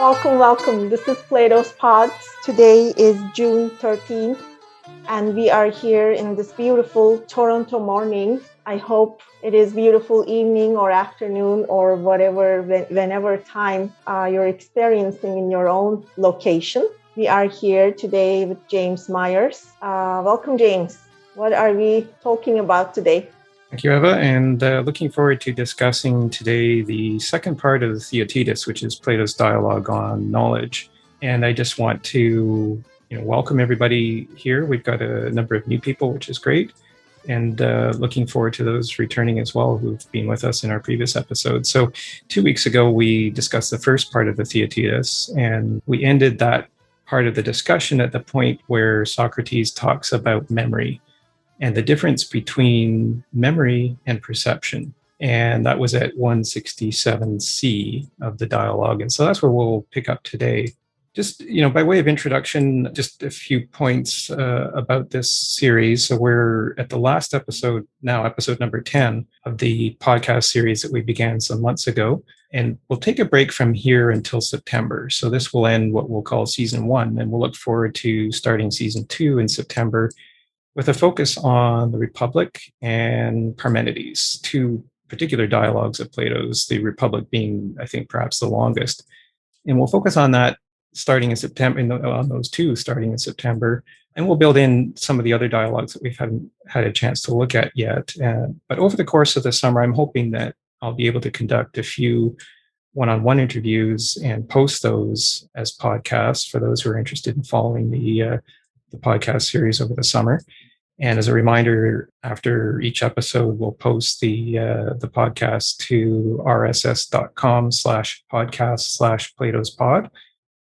Welcome, welcome. This is Plato's Pods. Today is June 13th, and we are here in this beautiful Toronto morning. I hope it is beautiful evening or afternoon or whatever, whenever time you're experiencing in your own location. We are here today with James Myers. Welcome, James. What are we talking about today? Thank you, Eva, and looking forward to discussing today the second part of the Theaetetus, which is Plato's dialogue on knowledge. And I just want to welcome everybody here. We've got a number of new people, which is great, and looking forward to those returning as well who've been with us in our previous episodes. So 2 weeks ago, we discussed the first part of the Theaetetus, and we ended that part of the discussion at the point where Socrates talks about memory and the difference between memory and perception. And that was at 167C of the dialogue. And so that's where we'll pick up today. Just, by way of introduction, just a few points about this series. So we're at the last episode now, episode number 10 of the podcast series that we began some months ago. And we'll take a break from here until September. So this will end what we'll call season 1. And we'll look forward to starting season 2 in September, with a focus on the Republic and Parmenides, two particular dialogues of Plato's, the Republic being, I think, perhaps the longest. And we'll focus on that starting in September, on those two starting in September. And we'll build in some of the other dialogues that we haven't had a chance to look at yet. But over the course of the summer, I'm hoping that I'll be able to conduct a few one-on-one interviews and post those as podcasts for those who are interested in following the podcast series over the summer. And as a reminder, after each episode, we'll post the podcast to rss.com/podcast/Plato's Pod.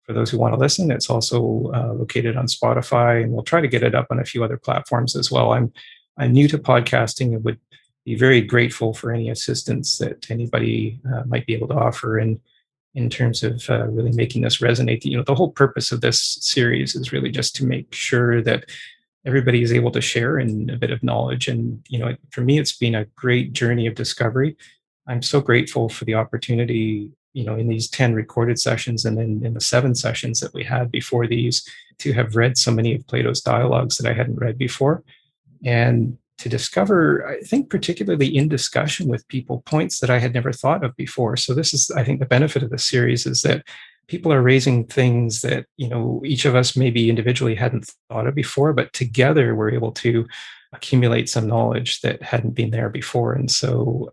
For those who want to listen, it's also located on Spotify, and we'll try to get it up on a few other platforms as well. I'm new to podcasting and would be very grateful for any assistance that anybody might be able to offer in terms of really making this resonate. The whole purpose of this series is really just to make sure that everybody is able to share in a bit of knowledge. And, for me, it's been a great journey of discovery. I'm so grateful for the opportunity, in these 10 recorded sessions and then in the 7 sessions that we had before these, to have read so many of Plato's dialogues that I hadn't read before. And to discover, I think, particularly in discussion with people, points that I had never thought of before. So this is, I think, the benefit of this series is that people are raising things that, each of us maybe individually hadn't thought of before, but together we're able to accumulate some knowledge that hadn't been there before. And so,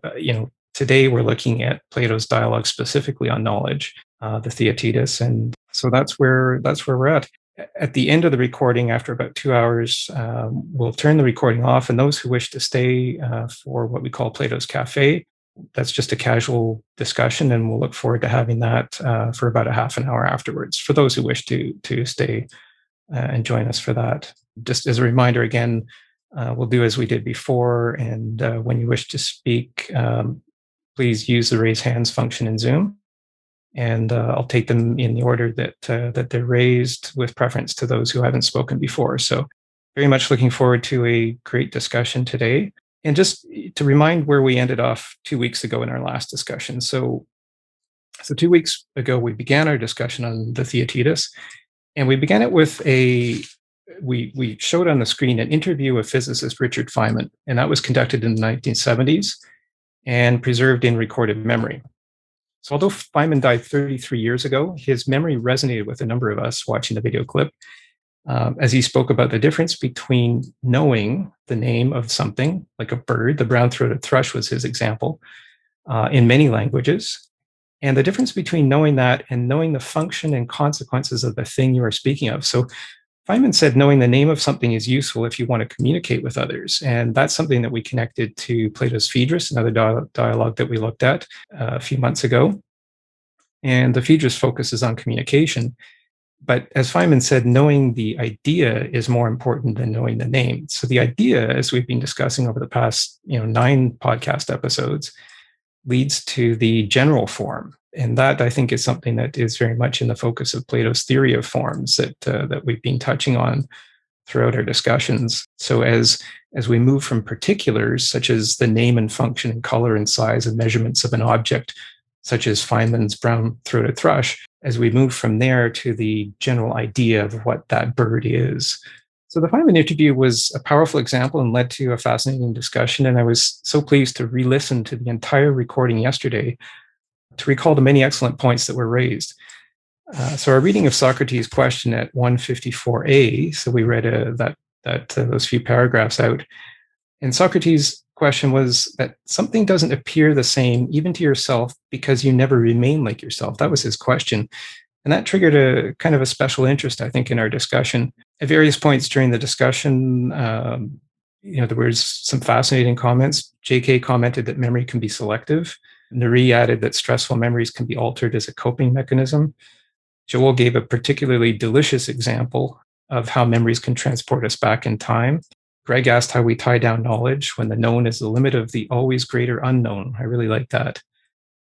today we're looking at Plato's dialogue specifically on knowledge, the Theaetetus. And so that's where we're at. At the end of the recording, after about 2 hours, we'll turn the recording off. And those who wish to stay for what we call Plato's Cafe, that's just a casual discussion, and we'll look forward to having that for about a half an hour afterwards for those who wish to stay and join us for that. Just as a reminder, again, we'll do as we did before, and when you wish to speak, please use the raise hands function in Zoom, and I'll take them in the order that they're raised, with preference to those who haven't spoken before. So very much looking forward to a great discussion today. And just to remind where we ended off 2 weeks ago in our last discussion. So 2 weeks ago, we began our discussion on the Theaetetus, and we began it with we showed on the screen an interview of physicist Richard Feynman, and that was conducted in the 1970s and preserved in recorded memory. So although Feynman died 33 years ago, his memory resonated with a number of us watching the video clip, as he spoke about the difference between knowing the name of something, like a bird, the brown-throated thrush was his example, in many languages, and the difference between knowing that and knowing the function and consequences of the thing you are speaking of. So Feynman said knowing the name of something is useful if you want to communicate with others, and that's something that we connected to Plato's Phaedrus, another dialogue that we looked at a few months ago. And the Phaedrus focuses on communication. But as Feynman said, knowing the idea is more important than knowing the name. So the idea, as we've been discussing over the past 9 podcast episodes, leads to the general form. And that, I think, is something that is very much in the focus of Plato's theory of forms that we've been touching on throughout our discussions. So as we move from particulars, such as the name and function and color and size and measurements of an object, such as Feynman's brown-throated thrush, as we move from there to the general idea of what that bird is. So the Feynman interview was a powerful example and led to a fascinating discussion. And I was so pleased to re-listen to the entire recording yesterday to recall the many excellent points that were raised. So our reading of Socrates' question at 154a, so we read those few paragraphs out. And Socrates' question was that something doesn't appear the same even to yourself because you never remain like yourself. That was his question. And that triggered a kind of a special interest, I think, in our discussion. At various points during the discussion, there was some fascinating comments. JK commented that memory can be selective. Nuri added that stressful memories can be altered as a coping mechanism. Joel gave a particularly delicious example of how memories can transport us back in time. Greg asked how we tie down knowledge when the known is the limit of the always greater unknown. I really like that.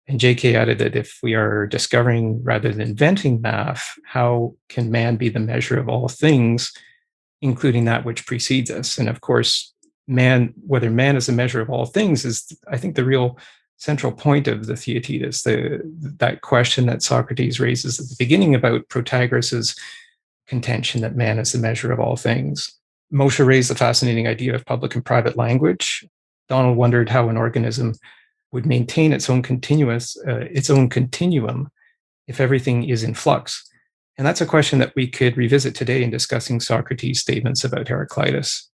And JK added that if we are discovering rather than inventing math, how can man be the measure of all things, including that which precedes us? And of course, whether man is the measure of all things is, I think, the real central point of the Theaetetus, that question that Socrates raises at the beginning about Protagoras' contention that man is the measure of all things. Moshe raised the fascinating idea of public and private language. Donald wondered how an organism would maintain its own continuum if everything is in flux. And that's a question that we could revisit today in discussing Socrates' statements about Heraclitus.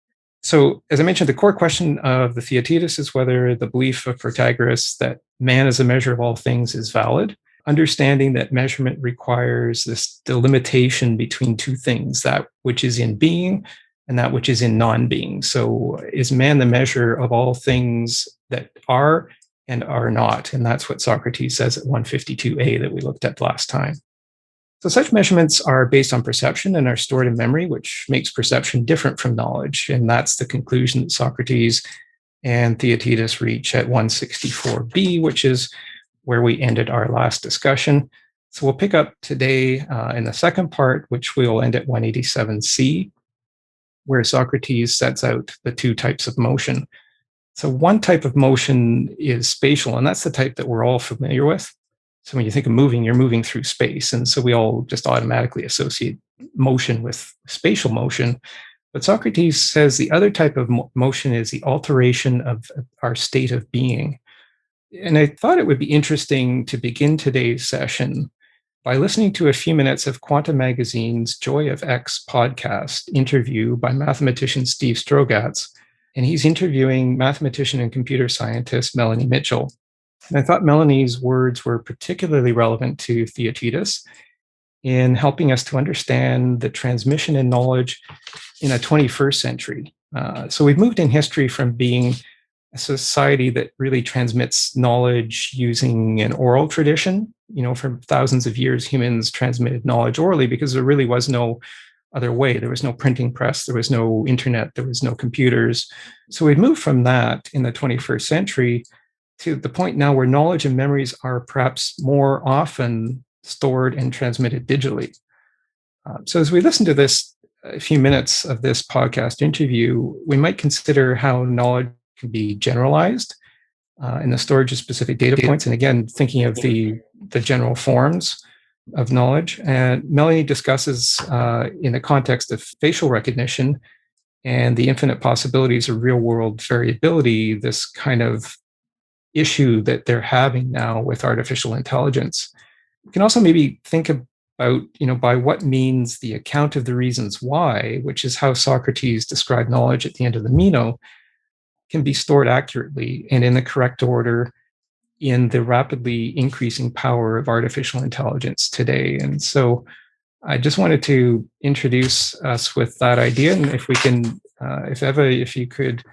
So, as I mentioned, the core question of the Theaetetus is whether the belief of Protagoras that man is a measure of all things is valid. Understanding that measurement requires this delimitation between two things, that which is in being and that which is in non-being. So is man the measure of all things that are and are not? And that's what Socrates says at 152a that we looked at last time. So such measurements are based on perception and are stored in memory, which makes perception different from knowledge. And that's the conclusion that Socrates and Theaetetus reach at 164b, which is where we ended our last discussion. So we'll pick up today in the second part, which we'll end at 187c, where Socrates sets out the two types of motion. So one type of motion is spatial, and that's the type that we're all familiar with. So when you think of moving, you're moving through space. And so we all just automatically associate motion with spatial motion. But Socrates says the other type of motion is the alteration of our state of being. And I thought it would be interesting to begin today's session by listening to a few minutes of Quantum Magazine's Joy of X podcast interview by mathematician Steve Strogatz. And he's interviewing mathematician and computer scientist Melanie Mitchell. And I thought Melanie's words were particularly relevant to Theaetetus in helping us to understand the transmission in knowledge in a 21st century. So we've moved in history from being a society that really transmits knowledge using an oral tradition. For thousands of years, humans transmitted knowledge orally because there really was no other way. There was no printing press, there was no internet, there was no computers. So we've moved from that in the 21st century to the point now where knowledge and memories are perhaps more often stored and transmitted digitally. So as we listen to a few minutes of this podcast interview, we might consider how knowledge can be generalized in the storage of specific data points. And again, thinking of the general forms of knowledge. And Melanie discusses in the context of facial recognition and the infinite possibilities of real-world variability, this kind of issue that they're having now with artificial intelligence. You can also maybe think about, by what means the account of the reasons why, which is how Socrates described knowledge at the end of the Meno, can be stored accurately and in the correct order in the rapidly increasing power of artificial intelligence today. And so I just wanted to introduce us with that idea. And if we can, if you could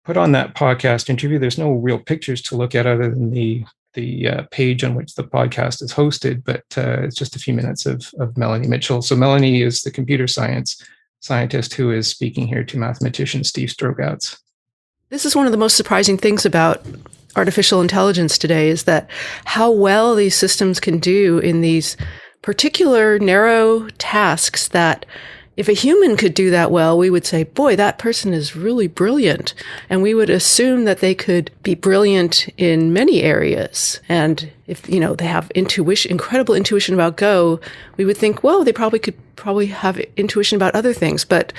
put on that podcast interview, there's no real pictures to look at other than the page on which the podcast is hosted, but it's just a few minutes of Melanie Mitchell. So Melanie is the computer scientist who is speaking here to mathematician Steve Strogatz. This is one of the most surprising things about artificial intelligence today, is that how well these systems can do in these particular narrow tasks that if a human could do that well, we would say, boy, that person is really brilliant. And we would assume that they could be brilliant in many areas. And if, they have incredible intuition about Go, we would think, well, they could have intuition about other things. But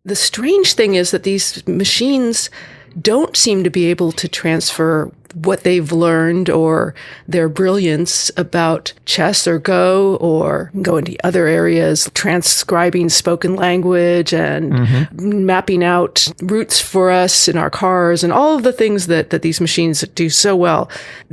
the strange thing is that these machines don't seem to be able to transfer what they've learned or their brilliance about chess or Go, or go into other areas, transcribing spoken language and mapping out routes for us in our cars and all of the things that these machines do so well.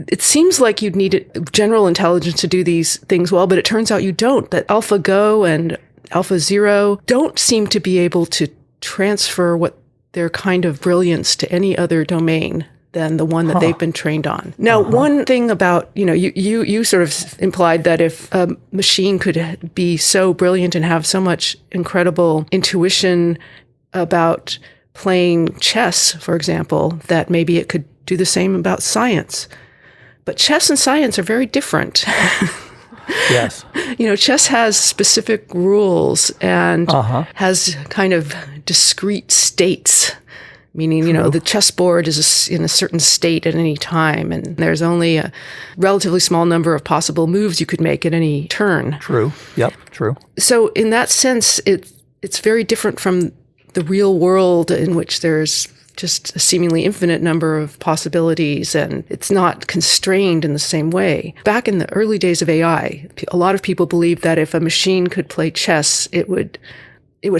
It seems like you'd need general intelligence to do these things well, but it turns out you don't. That AlphaGo and AlphaZero don't seem to be able to transfer what their kind of brilliance to any other domain than the one that they've been trained on. Now, one thing about, you sort of implied that if a machine could be so brilliant and have so much incredible intuition about playing chess, for example, that maybe it could do the same about science. But chess and science are very different. Yes. Chess has specific rules and has kind of discrete states, meaning, the chessboard is in a certain state at any time, and there's only a relatively small number of possible moves you could make at any turn. True. Yep. True. So in that sense, it's very different from the real world in which there's just a seemingly infinite number of possibilities, and it's not constrained in the same way. Back in the early days of AI, a lot of people believed that if a machine could play chess, it would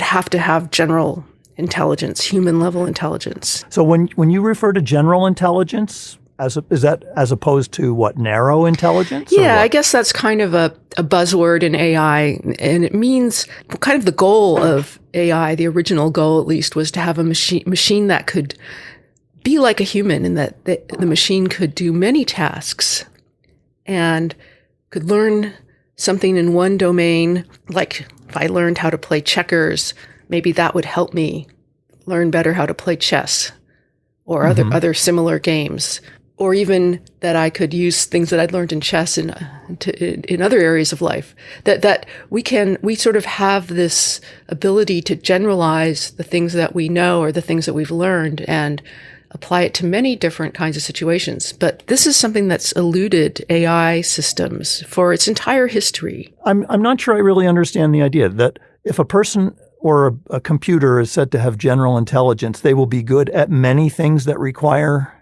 have to have general intelligence, human level intelligence. So when you refer to general intelligence, is that as opposed to what, narrow intelligence? Yeah, I guess that's kind of a buzzword in AI, and it means kind of the goal of AI, the original goal at least, was to have a machine that could be like a human, and that the machine could do many tasks and could learn something in one domain. Like if I learned how to play checkers, maybe that would help me learn better how to play chess or other similar games. Or even that I could use things that I'd learned in chess in other areas of life. That we sort of have this ability to generalize the things that we know or the things that we've learned and apply it to many different kinds of situations. But this is something that's eluded AI systems for its entire history. I'm not sure I really understand the idea that if a person or a computer is said to have general intelligence, they will be good at many things that require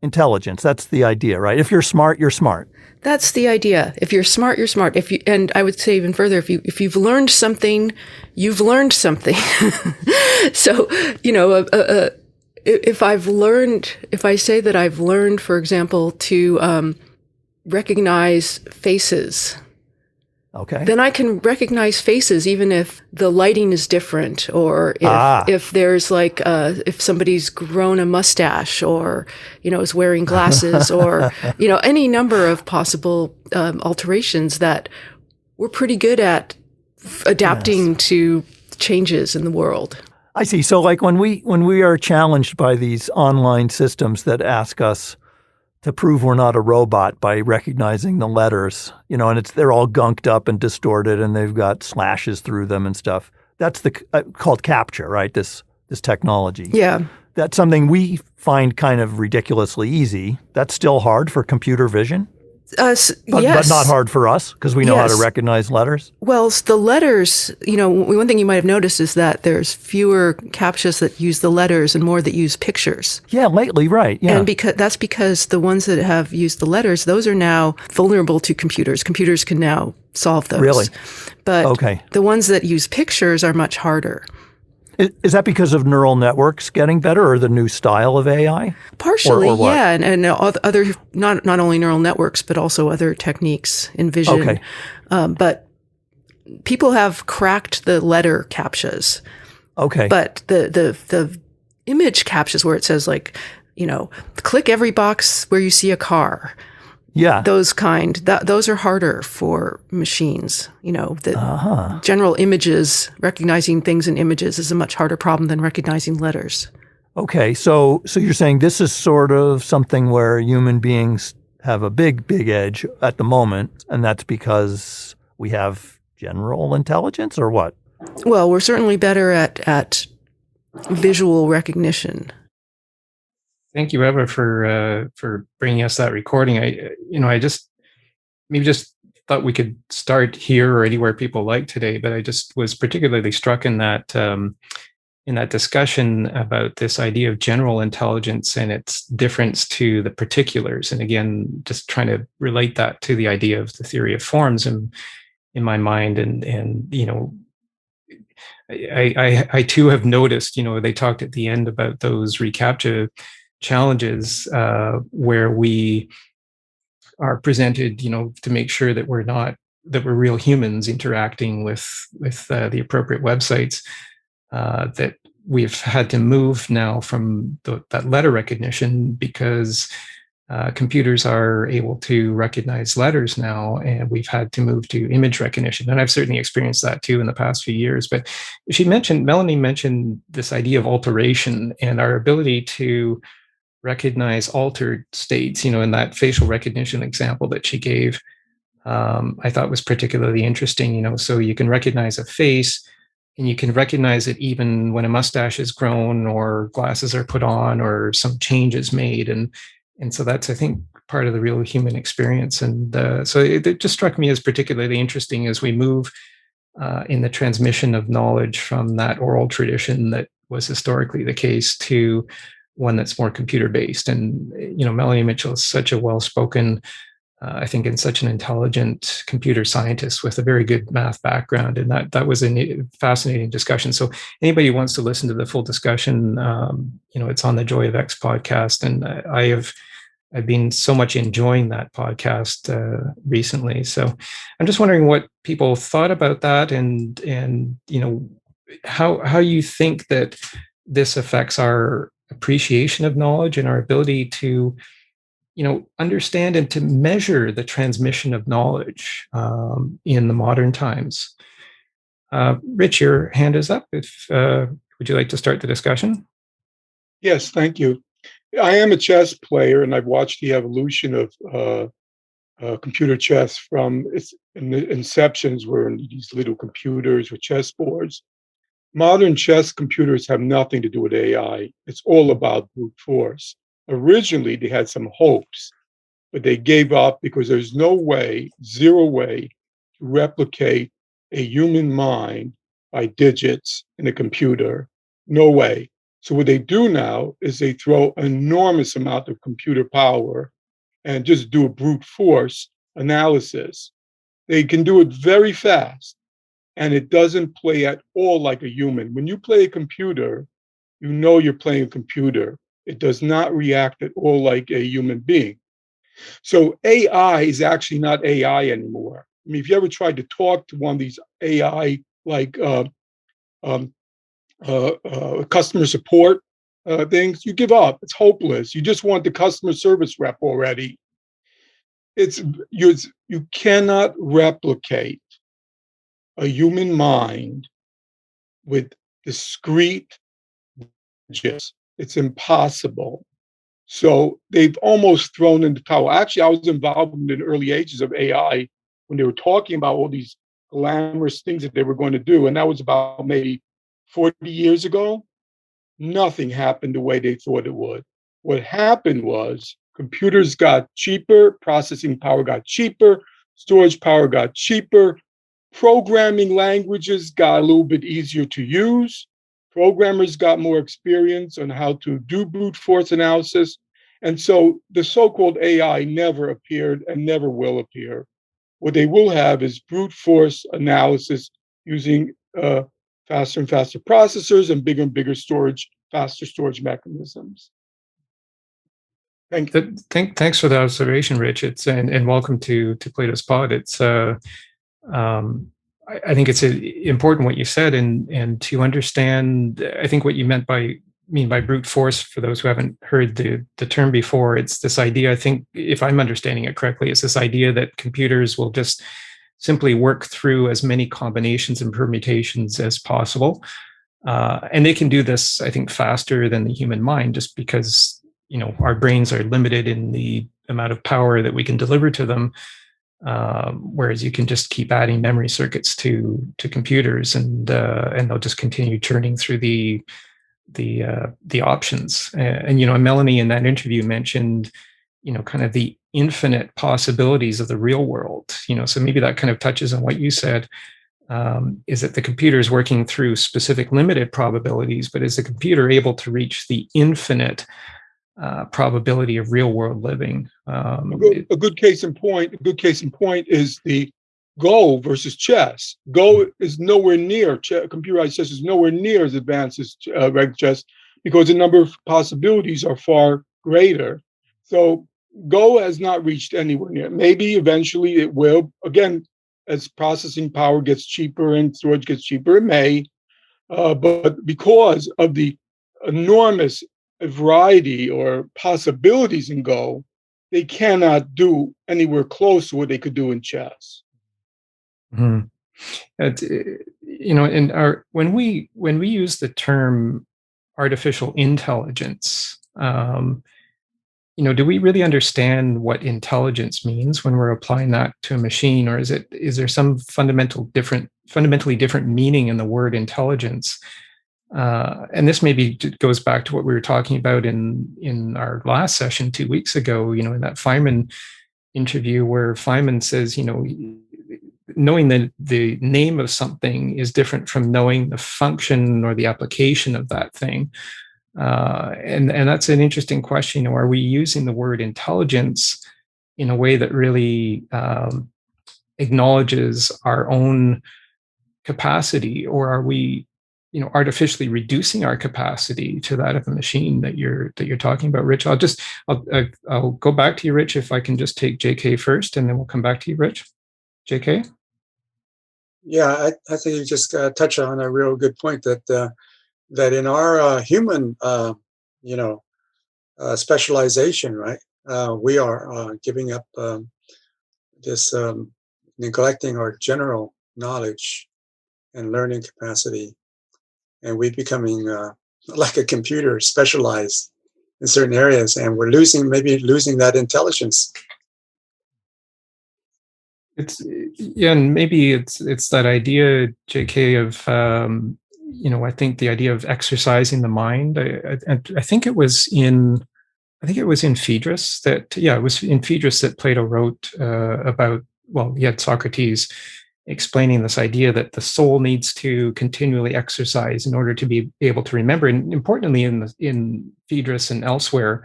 intelligence. That's the idea, right? If you're smart, you're smart. That's the idea. If you're smart, you're smart. And I would say even further, if you've learned something, you've learned something. So, if I say that I've learned, for example, to recognize faces, okay, then I can recognize faces even if the lighting is different, or if there's if somebody's grown a mustache, or is wearing glasses, or any number of possible alterations that we're pretty good at adapting to changes in the world. I see. So like when we are challenged by these online systems that ask us to prove we're not a robot by recognizing the letters, and they're all gunked up and distorted and they've got slashes through them and stuff. That's called CAPTCHA, right? This technology. Yeah. That's something we find kind of ridiculously easy. That's still hard for computer vision. Yes. But not hard for us because we know how to recognize letters. Well, the letters, one thing you might have noticed is that there's fewer CAPTCHAs that use the letters and more that use pictures. Yeah, lately, right. Yeah. And that's because the ones that have used the letters, those are now vulnerable to computers. Computers can now solve those. Really? But the ones that use pictures are much harder. Is that because of neural networks getting better, or the new style of AI? Partially, yeah, and other not only neural networks but also other techniques in vision. Okay. But people have cracked the letter CAPTCHAs. Okay. But the image CAPTCHAs where it says click every box where you see a car. Yeah. Those those are harder for machines. The general images, recognizing things in images is a much harder problem than recognizing letters. Okay. So you're saying this is sort of something where human beings have a big, big edge at the moment, and that's because we have general intelligence, or what? Well, we're certainly better at visual recognition. Thank you, Eva, for bringing us that recording. I just thought we could start here or anywhere people like today, but I just was particularly struck in that discussion about this idea of general intelligence and its difference to the particulars. And again, just trying to relate that to the idea of the theory of forms in my mind. And I too have noticed, they talked at the end about those reCAPTCHA challenges where we are presented, to make sure that we're real humans interacting with the appropriate websites. That we've had to move now from that letter recognition because computers are able to recognize letters now, and we've had to move to image recognition. And I've certainly experienced that too in the past few years. But Melanie mentioned this idea of alteration and our ability to recognize altered states, in that facial recognition example that she gave. I thought was particularly interesting, so you can recognize a face, and you can recognize it even when a mustache is grown or glasses are put on or some change is made. And so that's, I think, part of the real human experience. And so it just struck me as particularly interesting as we move in the transmission of knowledge from that oral tradition that was historically the case to one that's more computer-based. And, Melanie Mitchell is such a well-spoken, I think, and such an intelligent computer scientist with a very good math background. And that was a fascinating discussion. So anybody who wants to listen to the full discussion, it's on the Joy of X podcast. And I've been so much enjoying that podcast recently. So I'm just wondering what people thought about that, and how you think that this affects our appreciation of knowledge and our ability to understand and to measure the transmission of knowledge in the modern times. Rich, your hand is up. Would you like to start the discussion? Yes, thank you. I am a chess player, and I've watched the evolution of computer chess from its inceptions were these little computers with chessboards. Modern chess computers have nothing to do with AI. It's all about brute force. Originally, they had some hopes, but they gave up because there's no way, zero way, to replicate a human mind by digits in a computer. No way. So what they do now is they throw an enormous amount of computer power and just do a brute force analysis. They can do it very fast, and it doesn't play at all like a human. When you play a computer, you know you're playing a computer. It does not react at all like a human being. So AI is actually not AI anymore. I mean, if you ever tried to talk to one of these AI like customer support things, you give up. It's hopeless. You just want the customer service rep already. You cannot replicate a human mind with discrete digits. It's impossible. So they've almost thrown in the towel. Actually, I was involved in the early ages of AI when they were talking about all these glamorous things that they were going to do. And that was about maybe 40 years ago. Nothing happened the way they thought it would. What happened was computers got cheaper, processing power got cheaper, storage power got cheaper, programming languages got a little bit easier to use. Programmers got more experience on how to do brute force analysis. And so the so-called AI never appeared and never will appear. What they will have is brute force analysis using faster and faster processors and bigger storage, faster storage mechanisms. Thanks for the observation, Rich. And welcome to Plato's Pod. I think it's important what you said, and to understand, I think what you mean by brute force, for those who haven't heard the term before, it's this idea, I think, if I'm understanding it correctly, it's this idea that computers will just simply work through as many combinations and permutations as possible. And they can do this, I think, faster than the human mind, just because, our brains are limited in the amount of power that we can deliver to them. whereas you can just keep adding memory circuits to computers, and they'll just continue churning through the options. And Melanie in that interview mentioned, kind of the infinite possibilities of the real world. So maybe that kind of touches on what you said. Is that the computer is working through specific limited probabilities, but is the computer able to reach the infinite probability of real world living? A good case in point is the Go versus chess. Go is nowhere near computerized chess is nowhere near as advanced as regular chess, because the number of possibilities are far greater. So Go has not reached anywhere near. Maybe eventually it will. Again, as processing power gets cheaper and storage gets cheaper, it may. But because of the enormous variety or possibilities in Go, they cannot do anywhere close to what they could do in chess. Mm-hmm. When we use the term artificial intelligence, do we really understand what intelligence means when we're applying that to a machine, or is there some fundamentally different meaning in the word intelligence? And this maybe goes back to what we were talking about in our last session 2 weeks ago, in that Feynman interview, where Feynman says, knowing the name of something is different from knowing the function or the application of that thing. And that's an interesting question. Are we using the word intelligence in a way that really acknowledges our own capacity, or are we, artificially reducing our capacity to that of a machine that you're talking about, Rich? I'll go back to you, Rich, if I can just take JK first, and then we'll come back to you, Rich. JK? Yeah, I think you just touched on a real good point that in our human, specialization, right? We are giving up this, neglecting our general knowledge and learning capacity, and we're becoming like a computer, specialized in certain areas, and we're losing that intelligence. And maybe it's that idea, JK, of I think the idea of exercising the mind. I think it was in Phaedrus that Plato wrote about. Well, he had Socrates explaining this idea that the soul needs to continually exercise in order to be able to remember. And importantly, in Phaedrus and elsewhere,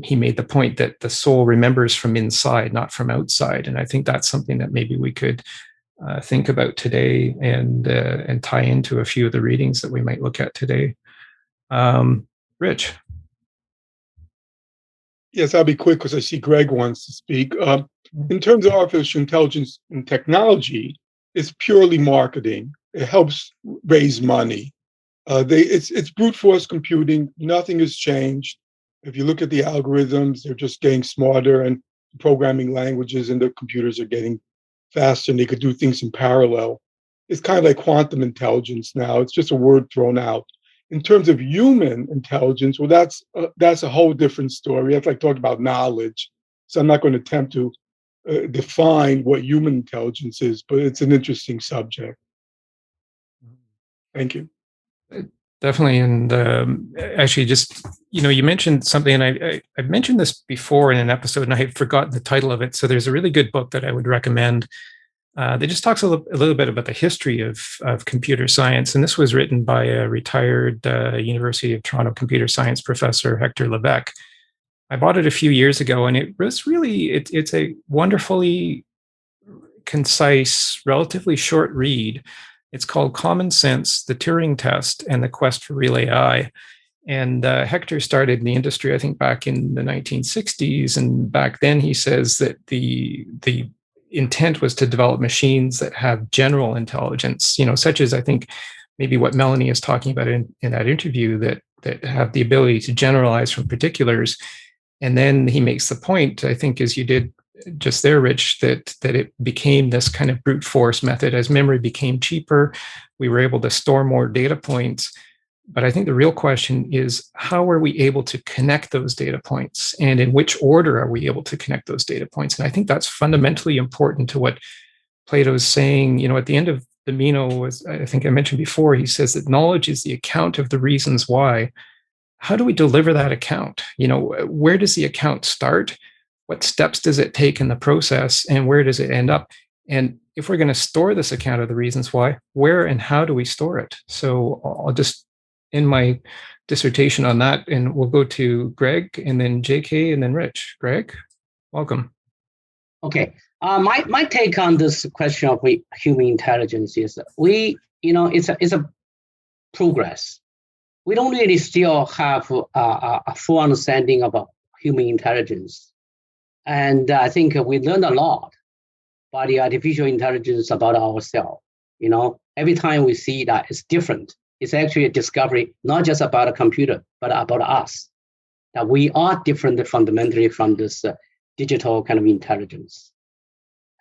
he made the point that the soul remembers from inside, not from outside. And I think that's something that maybe we could think about today and tie into a few of the readings that we might look at today. Rich? Yes, I'll be quick because I see Greg wants to speak. In terms of artificial intelligence and technology, it's purely marketing. It helps raise money. It's brute force computing. Nothing has changed. If you look at the algorithms, they're just getting smarter, and programming languages and the computers are getting faster, and they could do things in parallel. It's kind of like quantum intelligence now. It's just a word thrown out. In terms of human intelligence, well, that's a whole different story. That's like talking about knowledge. So I'm not going to attempt to define what human intelligence is, but it's an interesting subject. Thank you. Definitely. And actually, just, you mentioned something, and I've mentioned this before in an episode, and I had forgotten the title of it. So there's a really good book that I would recommend that just talks a little bit about the history of computer science. And this was written by a retired University of Toronto computer science professor, Hector Levesque. I bought it a few years ago, and it was really, it's a wonderfully concise, relatively short read. It's called Common Sense, the Turing Test, and the Quest for Real AI. And Hector started in the industry, I think, back in the 1960s. And back then, he says that the intent was to develop machines that have general intelligence, such as, I think, maybe what Melanie is talking about in that interview, that have the ability to generalize from particulars. And then he makes the point, I think, as you did just there, Rich, that it became this kind of brute force method. As memory became cheaper, we were able to store more data points. But I think the real question is, how are we able to connect those data points? And in which order are we able to connect those data points? And I think that's fundamentally important to what Plato's saying. At the end of the Meno, as I think I mentioned before, he says that knowledge is the account of the reasons why. How do we deliver that account? Where does the account start? What steps does it take in the process? And where does it end up? And if we're going to store this account of the reasons why, where and how do we store it? So I'll just end my dissertation on that, and we'll go to Greg, and then JK, and then Rich. Greg, welcome. Okay. My take on this question of human intelligence is it's a progress. We don't really still have a full understanding about human intelligence. And I think we learned a lot by the artificial intelligence about ourselves. Every time we see that it's different, it's actually a discovery, not just about a computer, but about us, that we are different fundamentally from this digital kind of intelligence.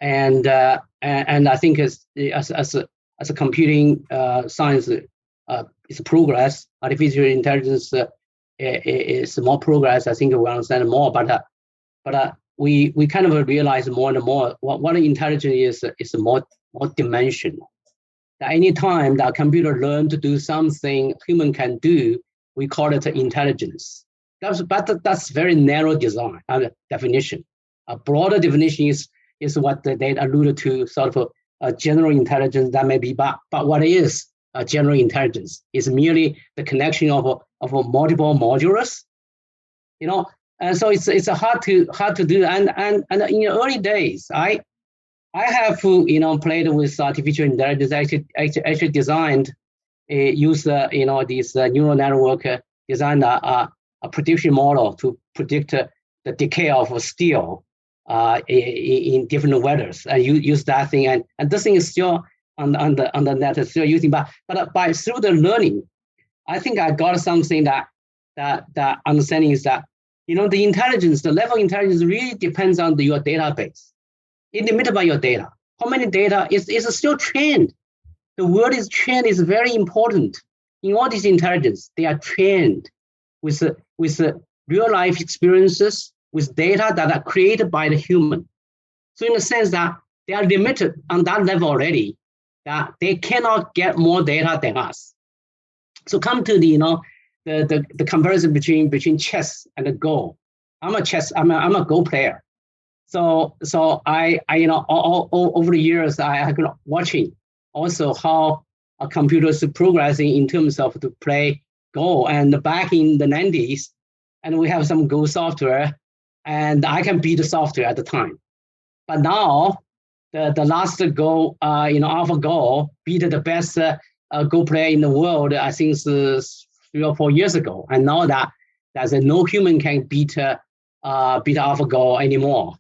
And I think as a computing science is progress, artificial intelligence is more progress. I think we understand more, but we kind of realize more and more what intelligence is more dimensional. That any time that a computer learns to do something human can do, we call it intelligence. That's very narrow definition. A broader definition is what they alluded to, sort of a general intelligence that may be, but what is a general intelligence? Is merely the connection of a multiple modulus, and so it's hard to do. And in the early days, I have played with artificial intelligence. Actually designed use these neural network designed a prediction model to predict the decay of steel in different weathers, and use that thing, and this thing is still on the net, is still using, but by through the learning, I think I got something that understanding is that the intelligence, the level of intelligence really depends on your database. It's limited by your data. How many data is still trained? The word is trained is very important. In all these intelligence, they are trained with real life experiences, with data that are created by the human. So in a sense that they are limited on that level already, that they cannot get more data than us. So come to the comparison between chess and the Go. I'm a Go player. So I all over the years I have been watching also how a computer is progressing in terms of to play Go. And back in the 90s, and we have some Go software, and I can beat the software at the time. But now the last Go, AlphaGo beat the best Go player in the world, I think is 3 or 4 years ago. And now that no human can beat AlphaGo anymore.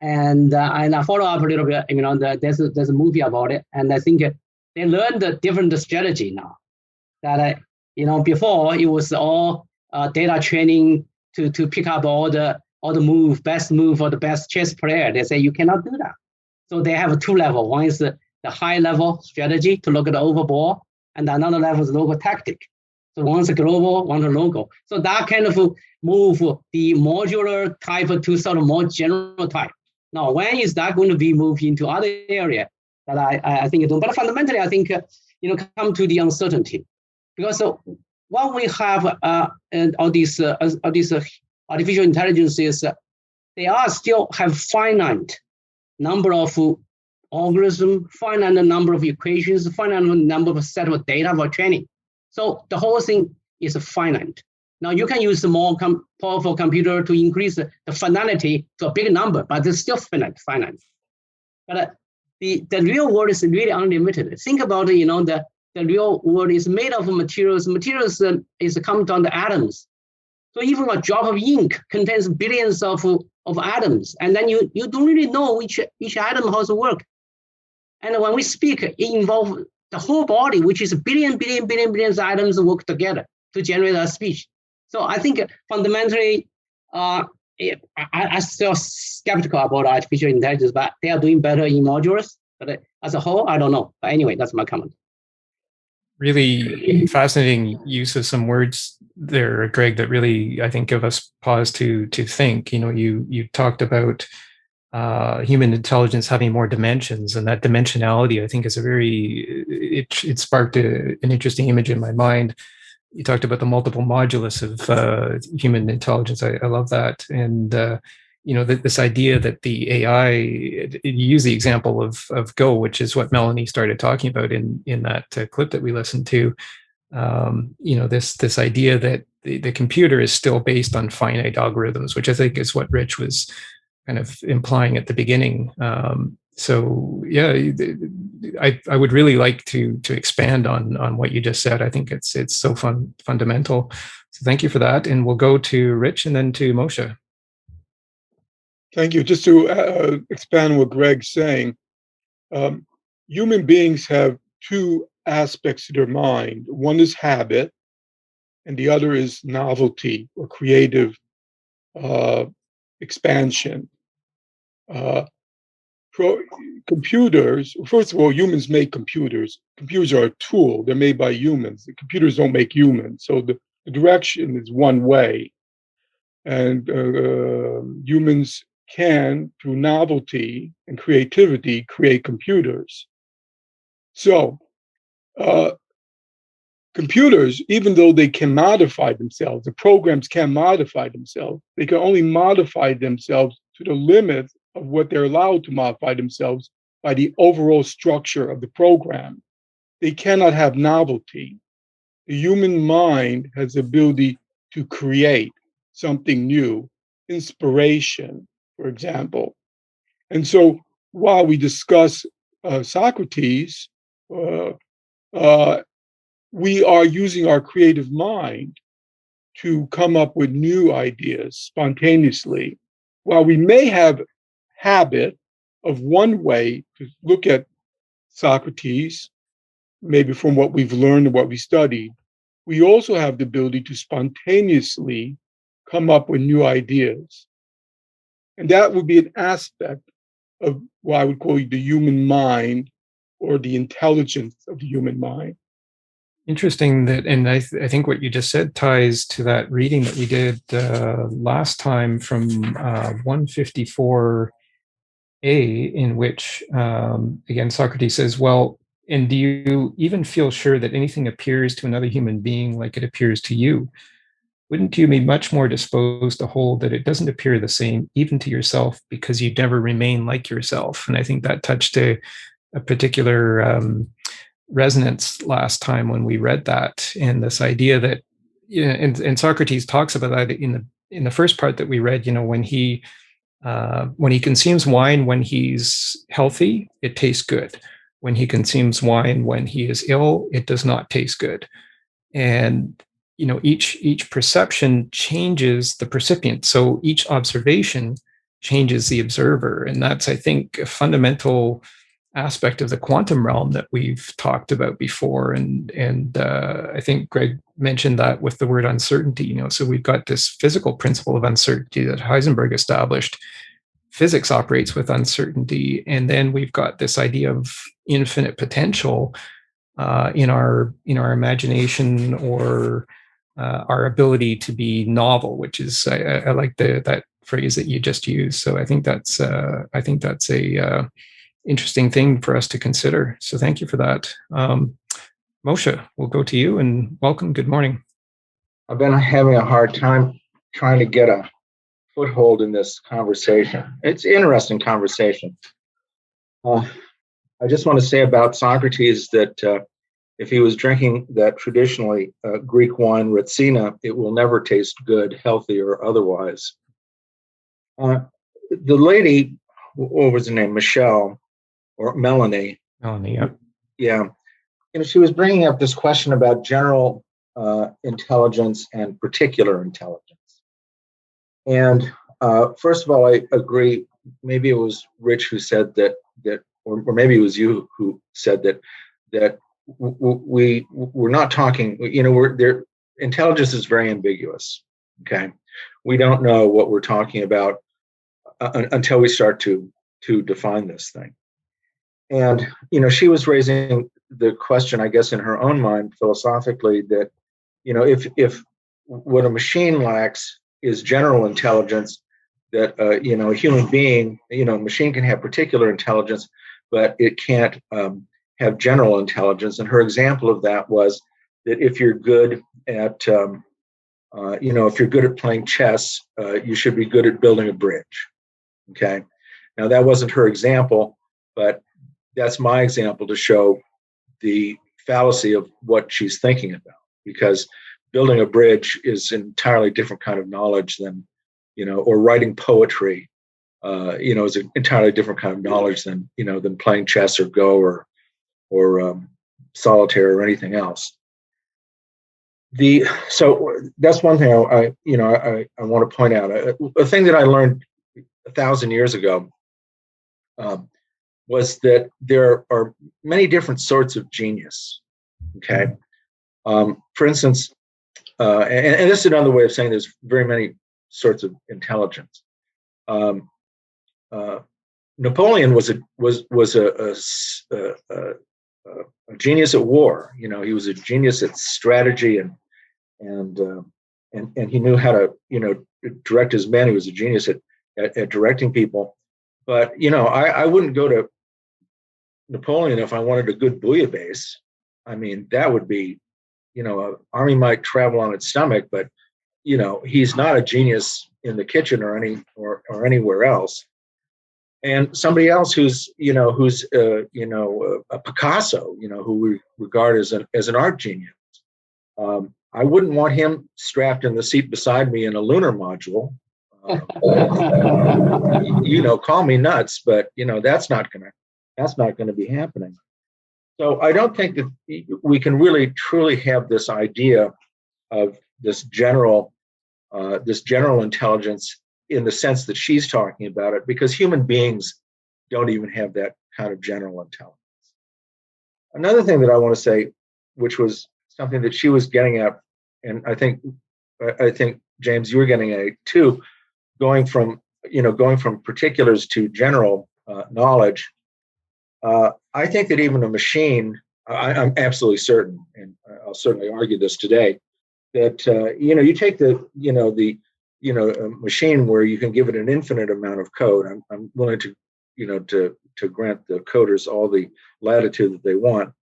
And I follow up a little bit. There's a movie about it, and I think they learned a different strategy now. That before it was all data training to pick up all the best move for the best chess player. They say you cannot do that. So they have 2 levels. One is the high level strategy to look at the overball, and another level is local tactic. So one's a global, one's a local. So that kind of move the modular type to sort of more general type. Now, when is that going to be moved into other area that I think it don't? But fundamentally, I think come to the uncertainty, because what we have all these artificial intelligences, they are still have finite number of algorithms, finite number of equations, finite number of set of data for training. So the whole thing is finite. Now you can use a more powerful computer to increase the finality to a big number, but it's still finite. But the real world is really unlimited. Think about the real world is made of materials. Materials is come down to atoms. So even a drop of ink contains billions of atoms, and then you don't really know which each atom has to work. And when we speak, it involves the whole body, which is billions of atoms work together to generate a speech. So I think fundamentally, I'm still skeptical about artificial intelligence, but they are doing better in modules. But as a whole, I don't know. But anyway, that's my comment. really fascinating use of some words there, Greg, that really, I think, give us pause to think. You talked about human intelligence having more dimensions, and that dimensionality, I think, is it sparked an interesting image in my mind. You talked about the multiple modulus of human intelligence. I love that. And, this idea that the AI, you use the example of Go, which is what Melanie started talking about in that clip that we listened to. This idea that the computer is still based on finite algorithms, which I think is what Rich was kind of implying at the beginning. So yeah, I would really like to expand on what you just said. I think it's so fundamental. So thank you for that, and we'll go to Rich and then to Moshe. Thank you. Just to expand on what Greg's saying, human beings have two aspects to their mind. One is habit, and the other is novelty or creative expansion. Computers, first of all, humans make computers. Computers are a tool. They're made by humans. The computers don't make humans. So the direction is one way. And humans can, through novelty and creativity, create computers. So computers, even though they can modify themselves, the programs can modify themselves, they can only modify themselves to the limit of what they're allowed to modify themselves by the overall structure of the program. They cannot have novelty. The human mind has the ability to create something new, inspiration, for example. And so while we discuss Socrates, we are using our creative mind to come up with new ideas spontaneously. While we may have habit of one way to look at Socrates, maybe from what we've learned and what we studied, we also have the ability to spontaneously come up with new ideas. And that would be an aspect of what I would call the human mind or the intelligence of the human mind. Interesting that, and I think what you just said ties to that reading that we did last time from 154a, in which, again, Socrates says, well, and do you even feel sure that anything appears to another human being like it appears to you? Wouldn't you be much more disposed to hold that it doesn't appear the same even to yourself because you never remain like yourself? And I think that touched a particular resonance last time when we read that, and this idea that, and Socrates talks about that in the first part that we read. When he consumes wine when he's healthy, it tastes good. When he consumes wine when he is ill, it does not taste good. And each perception changes the percipient. So each observation changes the observer, and that's, I think, a fundamental aspect of the quantum realm that we've talked about before. And I think Greg mentioned that with the word uncertainty. So we've got this physical principle of uncertainty that Heisenberg established. Physics operates with uncertainty, and then we've got this idea of infinite potential in our imagination, or our ability to be novel, which is I like that phrase that you just used. So I think that's a interesting thing for us to consider. So thank you for that. Moshe, we'll go to you, and welcome. Good morning. I've been having a hard time trying to get a foothold in this conversation. It's an interesting conversation. I just want to say about Socrates that if he was drinking that traditionally Greek wine, Retsina, it will never taste good, healthy, or otherwise. The lady, what was her name, Michelle, or Melanie? Melanie, yeah. Yeah. She was bringing up this question about general intelligence and particular intelligence. And first of all, I agree. Maybe it was Rich who said that, or maybe it was you who said that we're not talking. Intelligence is very ambiguous. Okay, we don't know what we're talking about until we start to define this thing. And she was raising the question, I guess, in her own mind philosophically that, if what a machine lacks is general intelligence, that a human being, a machine can have particular intelligence, but it can't have general intelligence. And her example of that was that if you're good at if you're good at playing chess, you should be good at building a bridge. Okay. Now that wasn't her example, but that's my example to show the fallacy of what she's thinking about, because building a bridge is an entirely different kind of knowledge than, or writing poetry, is an entirely different kind of knowledge than, than playing chess or Go or solitaire or anything else. So that's one thing I want to point out. A thing that I learned 1,000 years ago was that there are many different sorts of genius. Okay, for instance, and this is another way of saying there's very many sorts of intelligence. Napoleon was a genius at war. He was a genius at strategy and he knew how to direct his men. He was a genius at directing people. But I wouldn't go to Napoleon if I wanted a good bouillabaisse. I mean, that would be, an army might travel on its stomach, but he's not a genius in the kitchen or anywhere else. And somebody else who's a Picasso, who we regard as an art genius. I wouldn't want him strapped in the seat beside me in a lunar module. Call me nuts, but that's not gonna be happening. So I don't think that we can really truly have this idea of this general intelligence in the sense that she's talking about it, because human beings don't even have that kind of general intelligence. Another thing that I want to say, which was something that she was getting at, and I think James, you were getting at it too, going from particulars to general knowledge. I think that even a machine, I'm absolutely certain, and I'll certainly argue this today, that you take a machine where you can give it an infinite amount of code. I'm willing to grant the coders all the latitude that they want.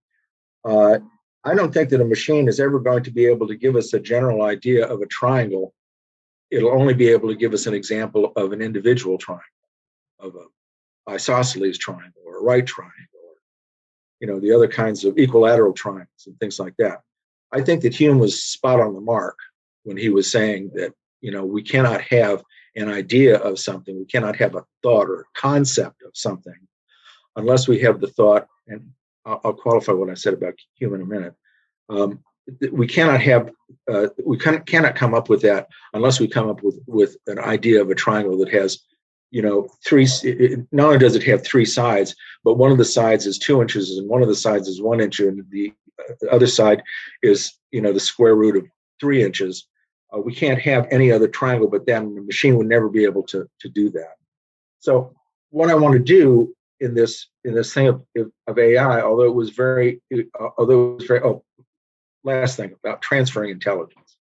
I don't think that a machine is ever going to be able to give us a general idea of a triangle. It'll only be able to give us an example of an individual triangle, of a isosceles triangle or a right triangle, or the other kinds of equilateral triangles and things like that. I think that Hume was spot on the mark when he was saying that we cannot have an idea of something, we cannot have a thought or a concept of something unless we have the thought. And I'll qualify what I said about Hume in a minute. We cannot come up with that unless we come up with an idea of a triangle that has, three. Not only does it have three sides, but one of the sides is 2 inches and one of the sides is 1 inch, and the other side is, the square root of 3 inches. We can't have any other triangle but that, and the machine would never be able to do that. So what I want to do in this thing of AI, last thing about transferring intelligence.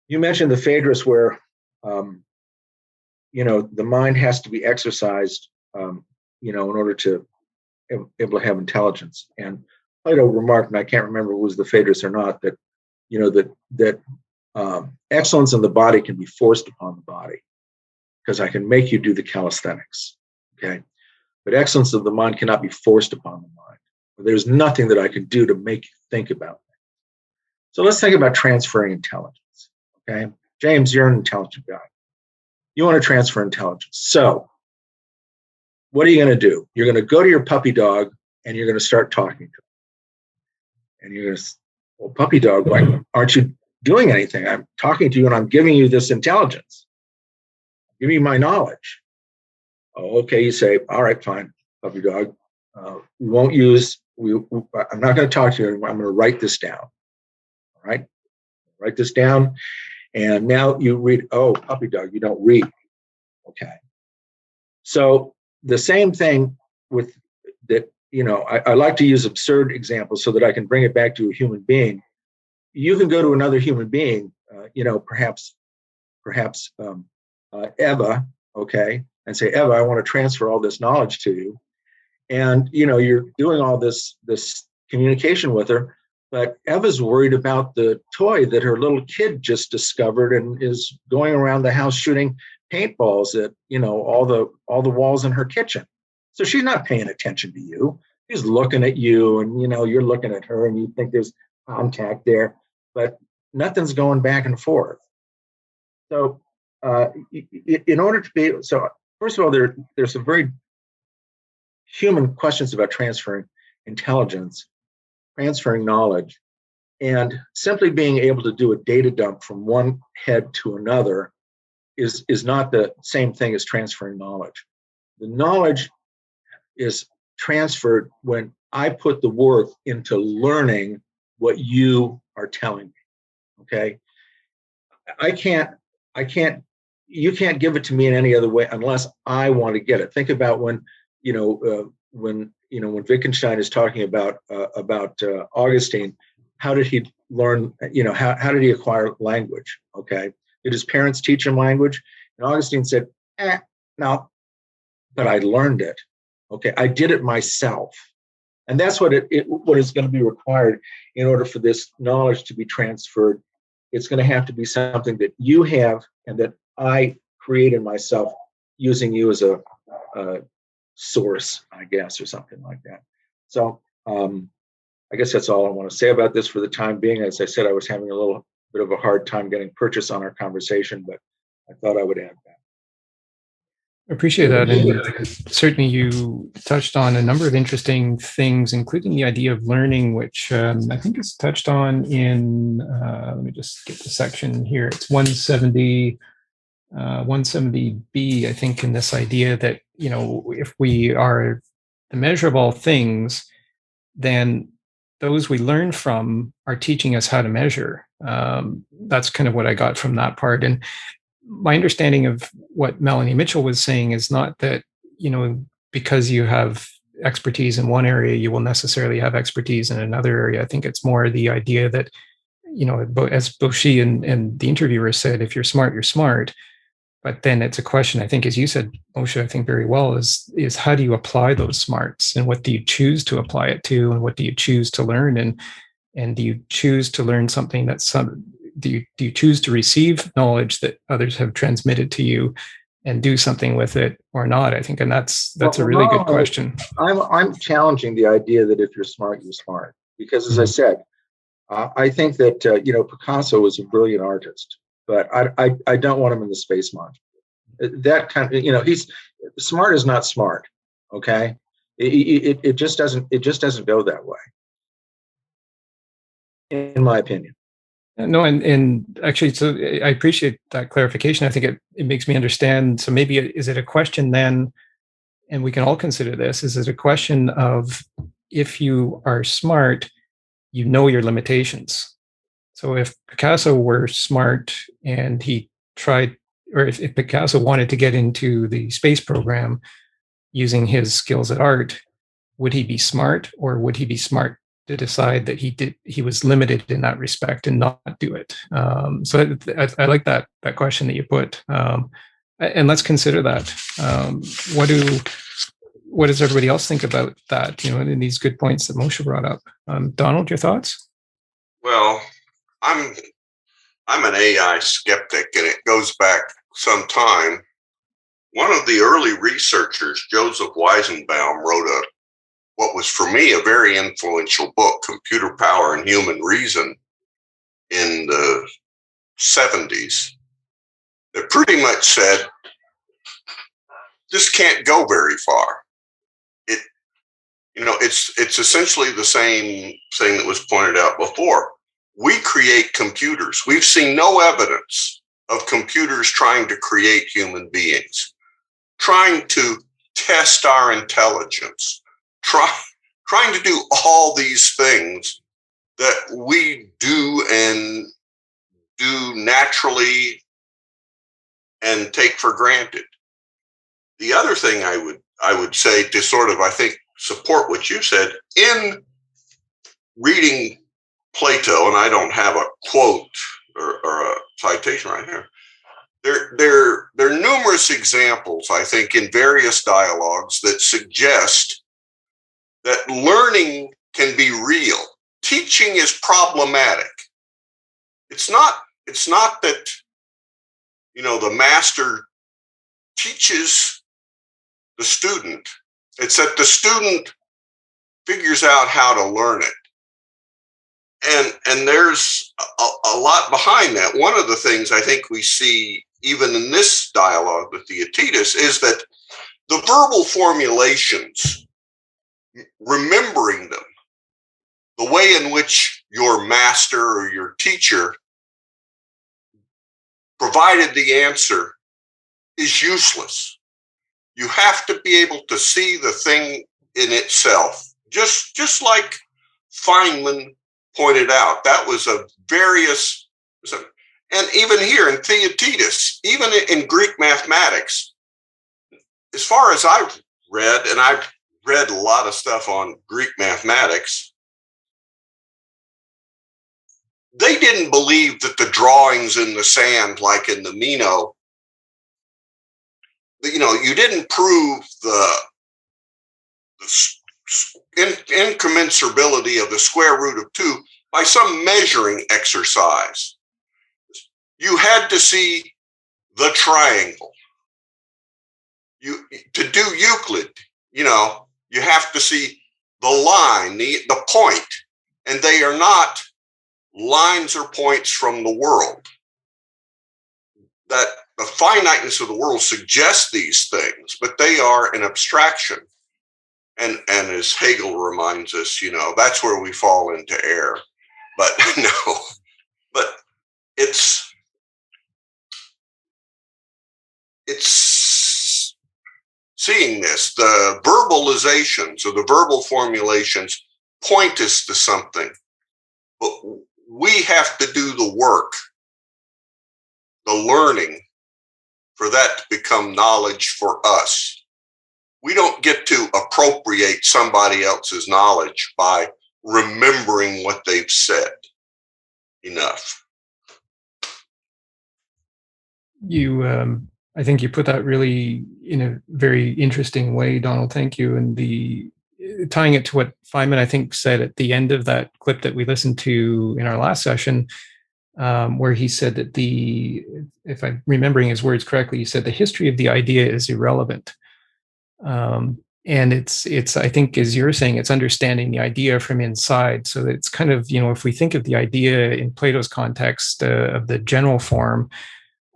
You mentioned the Phaedrus where, the mind has to be exercised, in order to be able to have intelligence. And Plato remarked, and I can't remember if it was the Phaedrus or not, that, that excellence in the body can be forced upon the body, because I can make you do the calisthenics. Okay. But excellence of the mind cannot be forced upon the mind. There's nothing that I can do to make you think about things. So let's think about transferring intelligence. Okay. James, you're an intelligent guy. You want to transfer intelligence. So what are you going to do? You're going to go to your puppy dog and you're going to start talking to him. And you're going to, well, puppy dog, why aren't you doing anything? I'm talking to you and I'm giving you this intelligence. I'm giving you my knowledge. Oh, okay, you say, all right, fine, puppy dog. I'm not going to talk to you anymore. I'm going to write this down. All right? Write this down. And now you read, oh, puppy dog, you don't read. Okay. So the same thing with that I like to use absurd examples so that I can bring it back to a human being. You can go to another human being, perhaps Eva, okay, and say, Eva, I want to transfer all this knowledge to you. And, you're doing all this communication with her, but Eva's worried about the toy that her little kid just discovered and is going around the house shooting paintballs at, all the walls in her kitchen. So she's not paying attention to you. She's looking at you, and, you're looking at her, and you think there's contact there, but nothing's going back and forth. So in order to be, so first of all, there's some very human questions about transferring intelligence, transferring knowledge, and simply being able to do a data dump from one head to another is not the same thing as transferring knowledge. The knowledge is transferred when I put the work into learning what you are telling me. Okay, you can't give it to me in any other way unless I want to get it. Think about when Wittgenstein is talking about Augustine. How did he learn? How did he acquire language? Okay, did his parents teach him language? And Augustine said, no, but I learned it. Okay, I did it myself, and that's what what is going to be required in order for this knowledge to be transferred. It's going to have to be something that you have and that I created myself using you as a source, I guess, or something like that. So I guess that's all I want to say about this for the time being. As I said, I was having a little bit of a hard time getting purchase on our conversation, but I thought I would add that. I appreciate that. And certainly you touched on a number of interesting things, including the idea of learning, which I think is touched on in, let me just get the section here. It's 170B, I think, in this idea that, if we are the measure of all things, then those we learn from are teaching us how to measure. That's kind of what I got from that part. And my understanding of what Melanie Mitchell was saying is not that, because you have expertise in one area, you will necessarily have expertise in another area. I think it's more the idea that, as both she and the interviewer said, if you're smart, you're smart. But then it's a question, I think, as you said, Moshe, I think very well, is how do you apply those smarts, and what do you choose to apply it to, and what do you choose to learn, and do you choose to learn something that's do you choose to receive knowledge that others have transmitted to you and do something with it or not? I think, and that's a really good question. I'm challenging the idea that if you're smart, you're smart, because as I said, I think that Picasso was a brilliant artist, but I don't want him in the space module. That kind of, he's smart is not smart. Okay, it just doesn't go that way, in my opinion. No, and actually, so I appreciate that clarification. I think it makes me understand. So maybe is it a question then, and we can all consider this, is it a question of, if you are smart, you know your limitations. So if Picasso were smart and he tried, or if Picasso wanted to get into the space program using his skills at art, would he be smart, or would he be smart to decide that he was limited in that respect and not do it? So I like that question that you put, and let's consider that. What does everybody else think about that? And these good points that Moshe brought up. Donald, your thoughts? Well, I'm an AI skeptic, and it goes back some time. One of the early researchers, Joseph Weizenbaum, wrote what was for me a very influential book, Computer Power and Human Reason, in the 70s, that pretty much said, this can't go very far. It's essentially the same thing that was pointed out before. We create computers. We've seen no evidence of computers trying to create human beings, trying to test our intelligence, trying to do all these things that we do and do naturally and take for granted. The other thing I would say to sort of, I think, support what you said. In reading Plato, and I don't have a quote or a citation right here, there are numerous examples, I think, in various dialogues that suggest that learning can be real. Teaching is problematic. It's not that, the master teaches the student. It's that the student figures out how to learn it. And there's a lot behind that. One of the things I think we see even in this dialogue with Theaetetus is that the verbal formulations, remembering them, the way in which your master or your teacher provided the answer is useless. You have to be able to see the thing in itself, just like Feynman pointed out. That was and even here in Theaetetus, even in Greek mathematics, as far as I've read, and I've read a lot of stuff on Greek mathematics, they didn't believe that the drawings in the sand, like in the Meno, you didn't prove the incommensurability of the square root of 2 by some measuring exercise. You had to see the triangle. To do Euclid, you have to see the line, the point, and they are not lines or points from the world. That the finiteness of the world suggests these things, but they are an abstraction. And as Hegel reminds us, that's where we fall into error. But no, but it's seeing this, the verbalizations or the verbal formulations point us to something, but we have to do the work, the learning, for that to become knowledge for us. We don't get to appropriate somebody else's knowledge by remembering what they've said enough. I think you put that really in a very interesting way, Donald. Thank you. And tying it to what Feynman, I think, said at the end of that clip that we listened to in our last session, where he said that if I'm remembering his words correctly, he said the history of the idea is irrelevant. And it's I think, as you're saying, it's understanding the idea from inside. So it's kind of, if we think of the idea in Plato's context of the general form,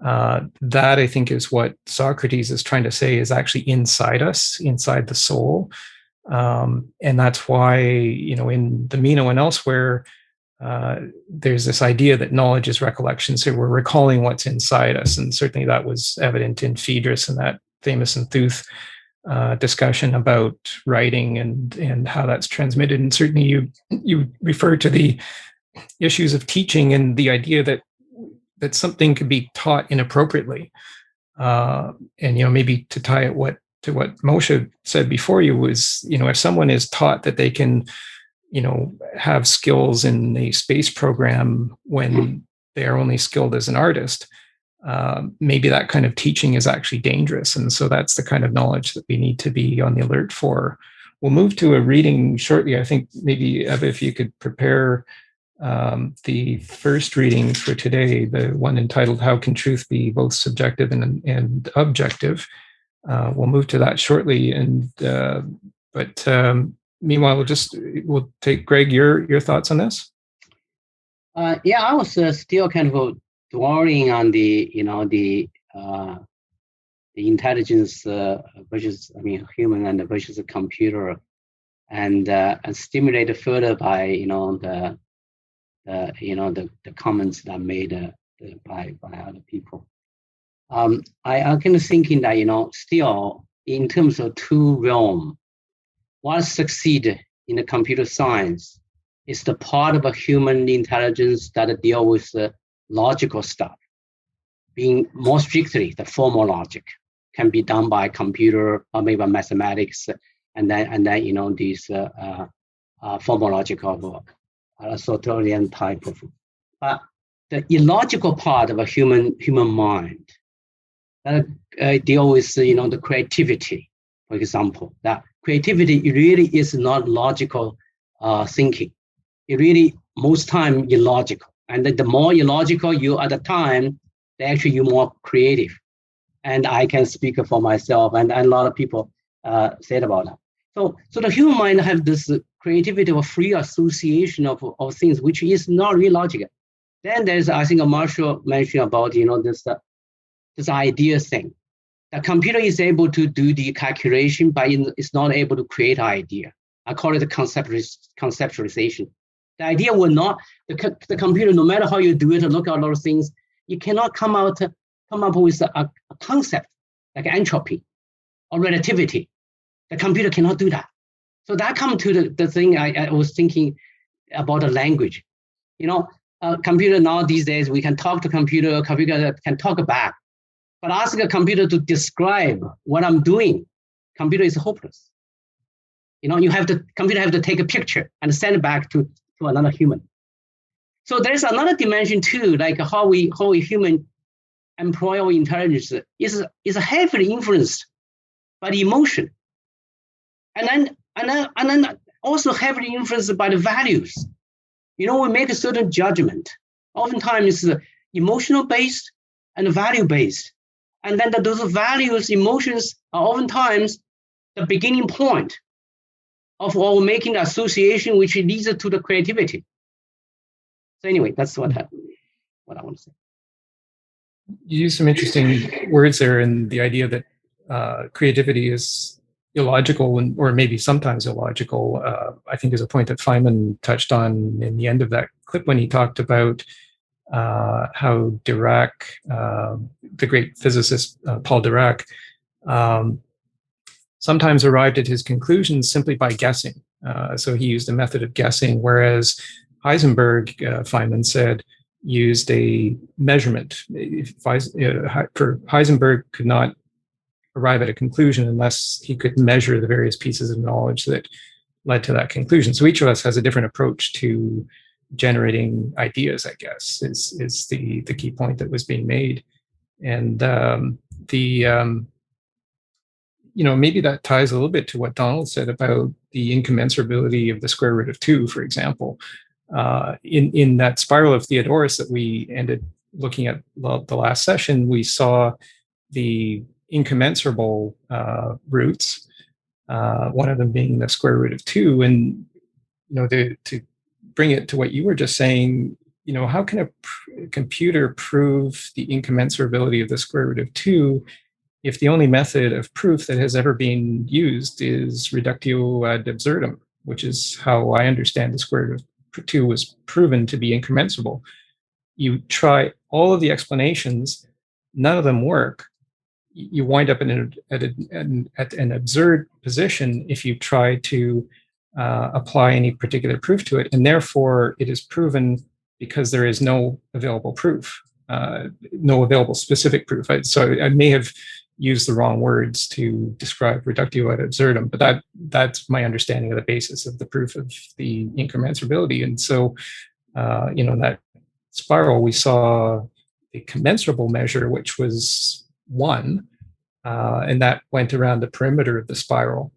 that I think is what Socrates is trying to say is actually inside us, inside the soul. And that's why, in the Meno and elsewhere, there's this idea that knowledge is recollection. So we're recalling what's inside us. And certainly that was evident in Phaedrus and that famous Enthuth discussion about writing and how that's transmitted. And certainly you refer to the issues of teaching and the idea that something could be taught inappropriately. And, maybe to tie it to what Moshe said before you was, if someone is taught that they can, have skills in a space program when they are only skilled as an artist, maybe that kind of teaching is actually dangerous. And so that's the kind of knowledge that we need to be on the alert for. We'll move to a reading shortly. I think maybe, Eva, if you could prepare the first reading for today, the one entitled "How Can Truth Be Both Subjective and Objective?" We'll move to that shortly. But meanwhile, we'll take Greg your thoughts on this. Yeah, I was still kind of dwelling on the intelligence versus human and versus a computer, and stimulated further by the comments that made by other people. I kind of thinking that still in terms of two realm, what succeed in the computer science is the part of a human intelligence that deal with the logical stuff. Being more strictly, the formal logic can be done by computer or maybe mathematics, and then these formological of Aristotelian type of. But the illogical part of a human mind that deal with the creativity, for example. That creativity really is not logical thinking. It really most time illogical, and the more illogical you at the time, the actually you're more creative. And I can speak for myself, and a lot of people said about that. So the human mind has this creativity of free association of things, which is not really logical. Then there's, I think, Marshall mentioned about this idea thing. The computer is able to do the calculation, but it's not able to create an idea. I call it the conceptualization. The idea will not, the computer, no matter how you do it, look at a lot of things, you cannot come up with a concept like entropy or relativity. The computer cannot do that. So that comes to the thing I was thinking about the language. Computer now these days, we can talk to computer can talk back. But ask a computer to describe what I'm doing, computer is hopeless. Computer have to take a picture and send it back to another human. So there's another dimension too, like how we human employ our intelligence is heavily influenced by the emotion, and then also heavily influenced by the values. We make a certain judgment. Oftentimes it's emotional based and value based. And then those values, emotions are oftentimes the beginning point of our making the association, which leads to the creativity. So anyway, that's what I want to say. You use some interesting words there, in the idea that creativity is illogical, or maybe sometimes illogical. I think is a point that Feynman touched on in the end of that clip when he talked about how Dirac, the great physicist Paul Dirac, sometimes arrived at his conclusions simply by guessing. So he used a method of guessing, whereas Heisenberg, Feynman said, used a measurement. Heisenberg could not arrive at a conclusion unless he could measure the various pieces of knowledge that led to that conclusion. So each of us has a different approach to generating ideas, I guess, is the key point that was being made. And maybe that ties a little bit to what Donald said about the incommensurability of the square root of 2, for example. In that spiral of Theodorus that we ended looking at the last session, we saw the incommensurable roots, one of them being the square root of 2. And to bring it to what you were just saying, how can a computer prove the incommensurability of the square root of 2 if the only method of proof that has ever been used is reductio ad absurdum, which is how I understand the square root of 2 was proven to be incommensurable. You try all of the explanations, none of them work. You wind up at an absurd position if you try to apply any particular proof to it, and therefore it is proven because there is no available proof, no available specific proof. So I may have used the wrong words to describe reductio ad absurdum, but that's my understanding of the basis of the proof of the incommensurability. And so, in that spiral, we saw the commensurable measure, which was 1, and that went around the perimeter of the spiral.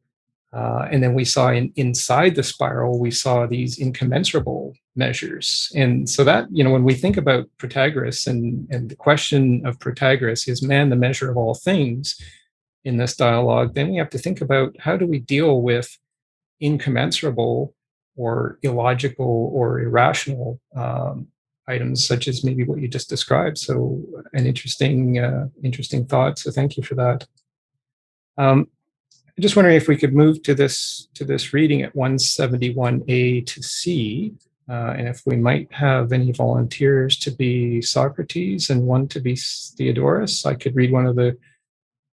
And then we saw inside the spiral, we saw these incommensurable measures. And so that, when we think about Protagoras and the question of Protagoras, is man the measure of all things in this dialogue, then we have to think about how do we deal with incommensurable or illogical or irrational items, such as maybe what you just described. So an interesting thought. So thank you for that. I'm just wondering if we could move to this reading at 171A to C, and if we might have any volunteers to be Socrates and one to be Theodorus. I could read one of the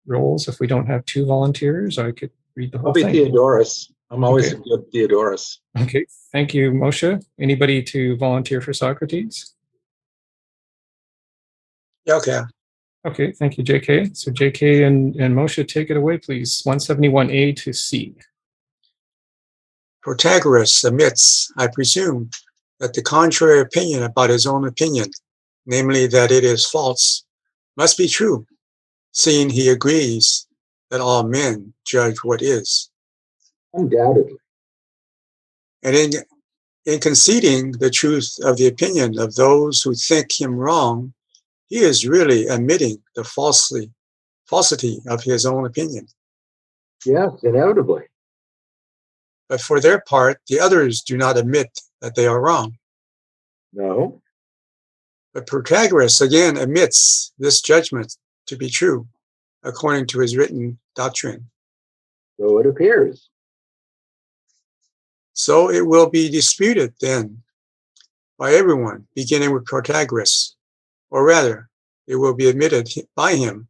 roles. If we don't have 2 volunteers, I could read the whole thing. I'll be Theodorus. I'm always a good Theodorus. Okay, thank you, Moshe. Anybody to volunteer for Socrates? Yeah, okay. Okay, thank you, JK. So JK and Moshe, take it away, please. 171A to C. Protagoras admits, I presume, that the contrary opinion about his own opinion, namely that it is false, must be true, seeing he agrees that all men judge what is. Undoubtedly. And in conceding the truth of the opinion of those who think him wrong, he is really admitting the falsity of his own opinion. Yes, inevitably. But for their part, the others do not admit that they are wrong. No. But Protagoras again admits this judgment to be true, according to his written doctrine. So it appears. So it will be disputed then by everyone, beginning with Protagoras, or rather, it will be admitted by him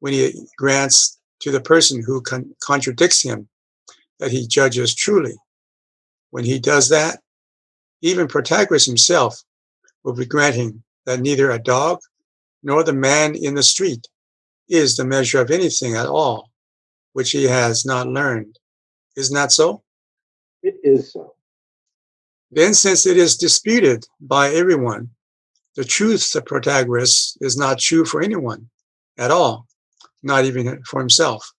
when he grants to the person who contradicts him that he judges truly. When he does that, even Protagoras himself will be granting that neither a dog nor the man in the street is the measure of anything at all, which he has not learned. Isn't that so? It is so. Then, since it is disputed by everyone, the truth of Protagoras is not true for anyone at all, not even for himself.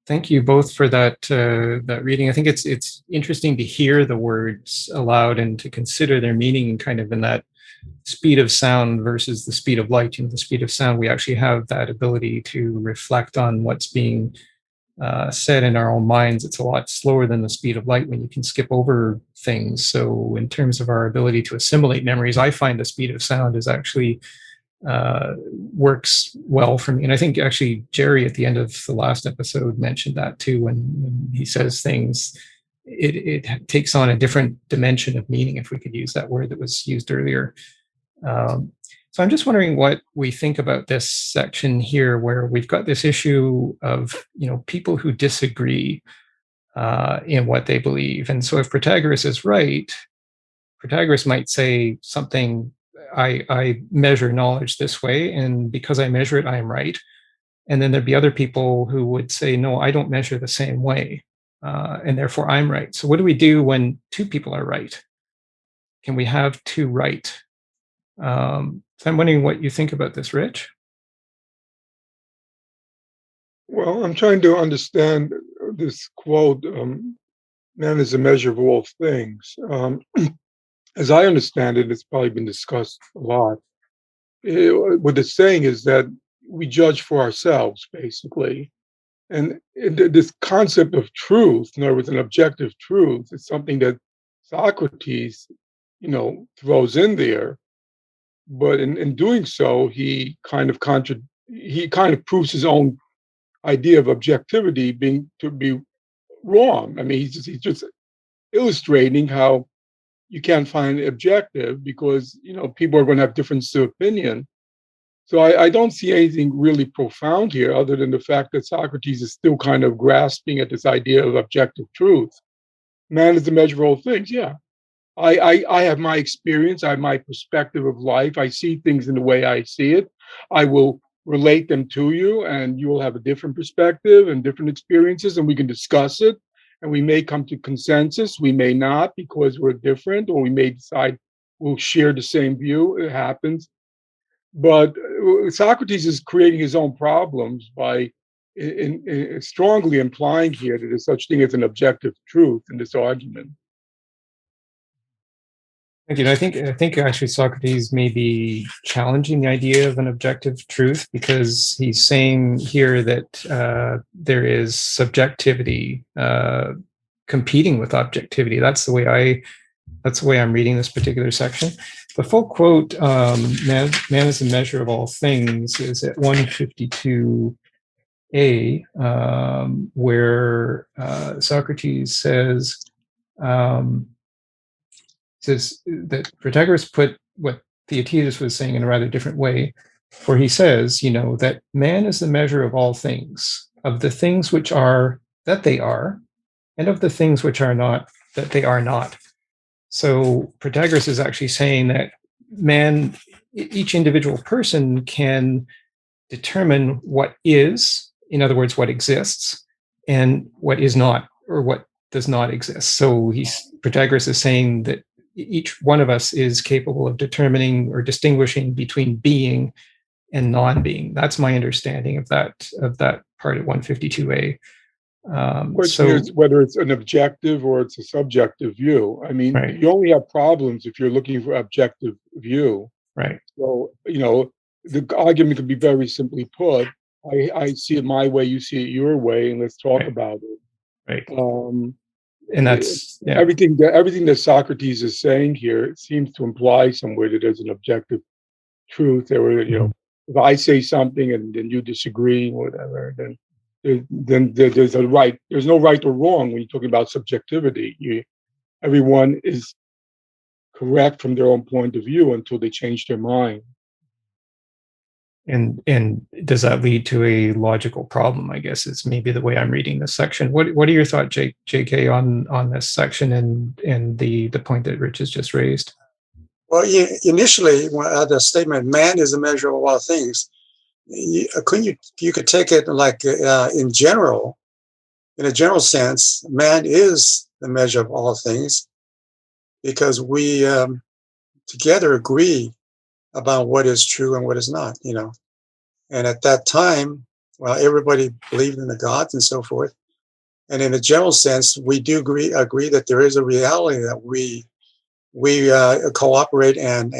Thank you both for that reading. I think it's interesting to hear the words aloud and to consider their meaning kind of in that speed of sound versus the speed of light. The speed of sound, we actually have that ability to reflect on what's being said in our own minds. It's a lot slower than the speed of light when you can skip over things. So in terms of our ability to assimilate memories, I find the speed of sound is actually works well for me. And I think actually Jerry at the end of the last episode mentioned that too, when he says things, it takes on a different dimension of meaning, if we could use that word that was used earlier. So I'm just wondering what we think about this section here, where we've got this issue of, people who disagree in what they believe. And so if Protagoras is right, Protagoras might say something, I measure knowledge this way, and because I measure it, I am right. And then there'd be other people who would say, no, I don't measure the same way, and therefore I'm right. So what do we do when two people are right? Can we have two right? So I'm wondering what you think about this, Rich. Well, I'm trying to understand this quote, man is a measure of all things. As I understand it, it's probably been discussed a lot. What it's saying is that we judge for ourselves, basically. And this concept of truth, in other words, an objective truth, is something that Socrates, throws in there. But in doing so, he kind of proves his own idea of objectivity to be wrong. I mean, he's just illustrating how you can't find objective because people are going to have difference of opinion. So I don't see anything really profound here, other than the fact that Socrates is still kind of grasping at this idea of objective truth. Man is the measure of all things. Yeah, I have my experience. I have my perspective of life. I see things in the way I see it. I will relate them to you, and you will have a different perspective and different experiences, and we can discuss it. And we may come to consensus. We may not, because we're different, or we may decide we'll share the same view. It happens. But Socrates is creating his own problems by strongly implying here that there's such thing as an objective truth in this argument. Thank you. I think actually Socrates may be challenging the idea of an objective truth, because he's saying here that there is subjectivity competing with objectivity. That's the way I'm reading this particular section. The full quote, man is the measure of all things, is at 152a, where Socrates says that Protagoras put what Theaetetus was saying in a rather different way, where he says, that man is the measure of all things, of the things which are that they are, and of the things which are not that they are not. So Protagoras is actually saying that each individual person can determine what is, in other words, what exists, and what is not, or what does not exist. So Protagoras is saying that each one of us is capable of determining or distinguishing between being and non-being. That's my understanding of that part at 152A. Question is whether it's an objective or it's a subjective view. I mean, right. You only have problems if you're looking for objective view. Right. So, the argument could be very simply put. I see it my way, you see it your way, and let's talk about it. Right. And that's everything that Socrates is saying here. It seems to imply somewhere that there's an objective truth. There were, if I say something and then you disagree, or whatever, then there's a right. There's no right or wrong when you're talking about subjectivity. Everyone is correct from their own point of view until they change their mind. And does that lead to a logical problem? I guess it's maybe the way I'm reading this section. What are your thoughts, JK, on this section and the point that Rich has just raised? Well, initially, the statement "man is a measure of all things," you could take it like in general. In a general sense, man is the measure of all things because we together agree about what is true and what is not, And at that time, well, everybody believed in the gods and so forth. And in a general sense, we do agree that there is a reality that we cooperate and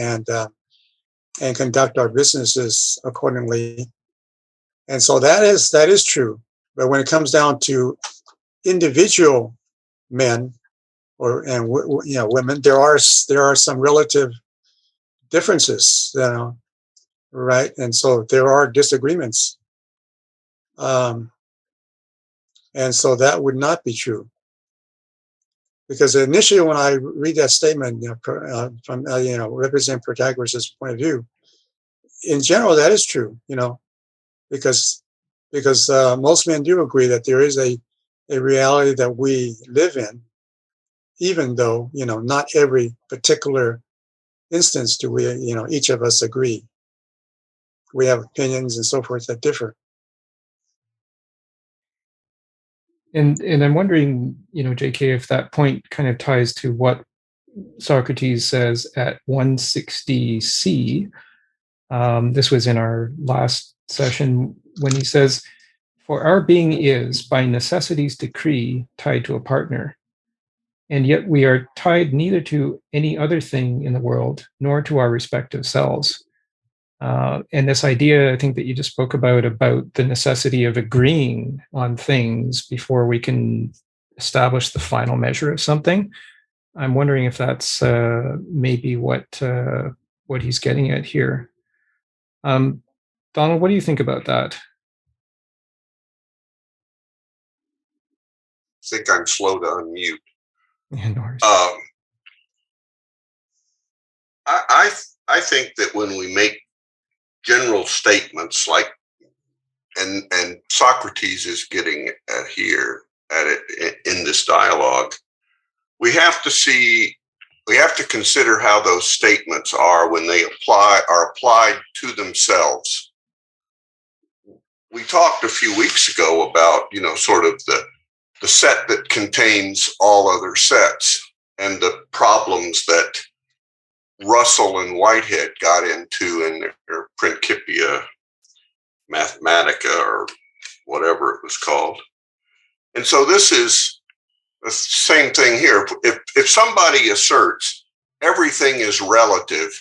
conduct our businesses accordingly. And so that is true. But when it comes down to individual men and women, there are some relative differences, right? And so there are disagreements. And so that would not be true. Because initially, when I read that statement from represent Protagoras' point of view, in general, that is true, because most men do agree that there is a reality that we live in, even though, not every particular instance do we, each of us agree. We have opinions and so forth that differ. And I'm wondering, JK, if that point kind of ties to what Socrates says at 160C. This was in our last session when he says, "For our being is, by necessity's decree, tied to a partner. And yet we are tied neither to any other thing in the world, nor to our respective selves." And this idea, I think, that you just spoke about the necessity of agreeing on things before we can establish the final measure of something. I'm wondering if that's maybe what he's getting at here. Donald, what do you think about that? I think I'm slow to unmute. Yeah, no worries. I think that when we make general statements like, and Socrates is getting at it in this dialogue, we have to consider how those statements are when they are applied to themselves. We talked a few weeks ago about, sort of the set that contains all other sets and the problems that Russell and Whitehead got into in their Principia Mathematica, or whatever it was called. And so this is the same thing here. If somebody asserts everything is relative,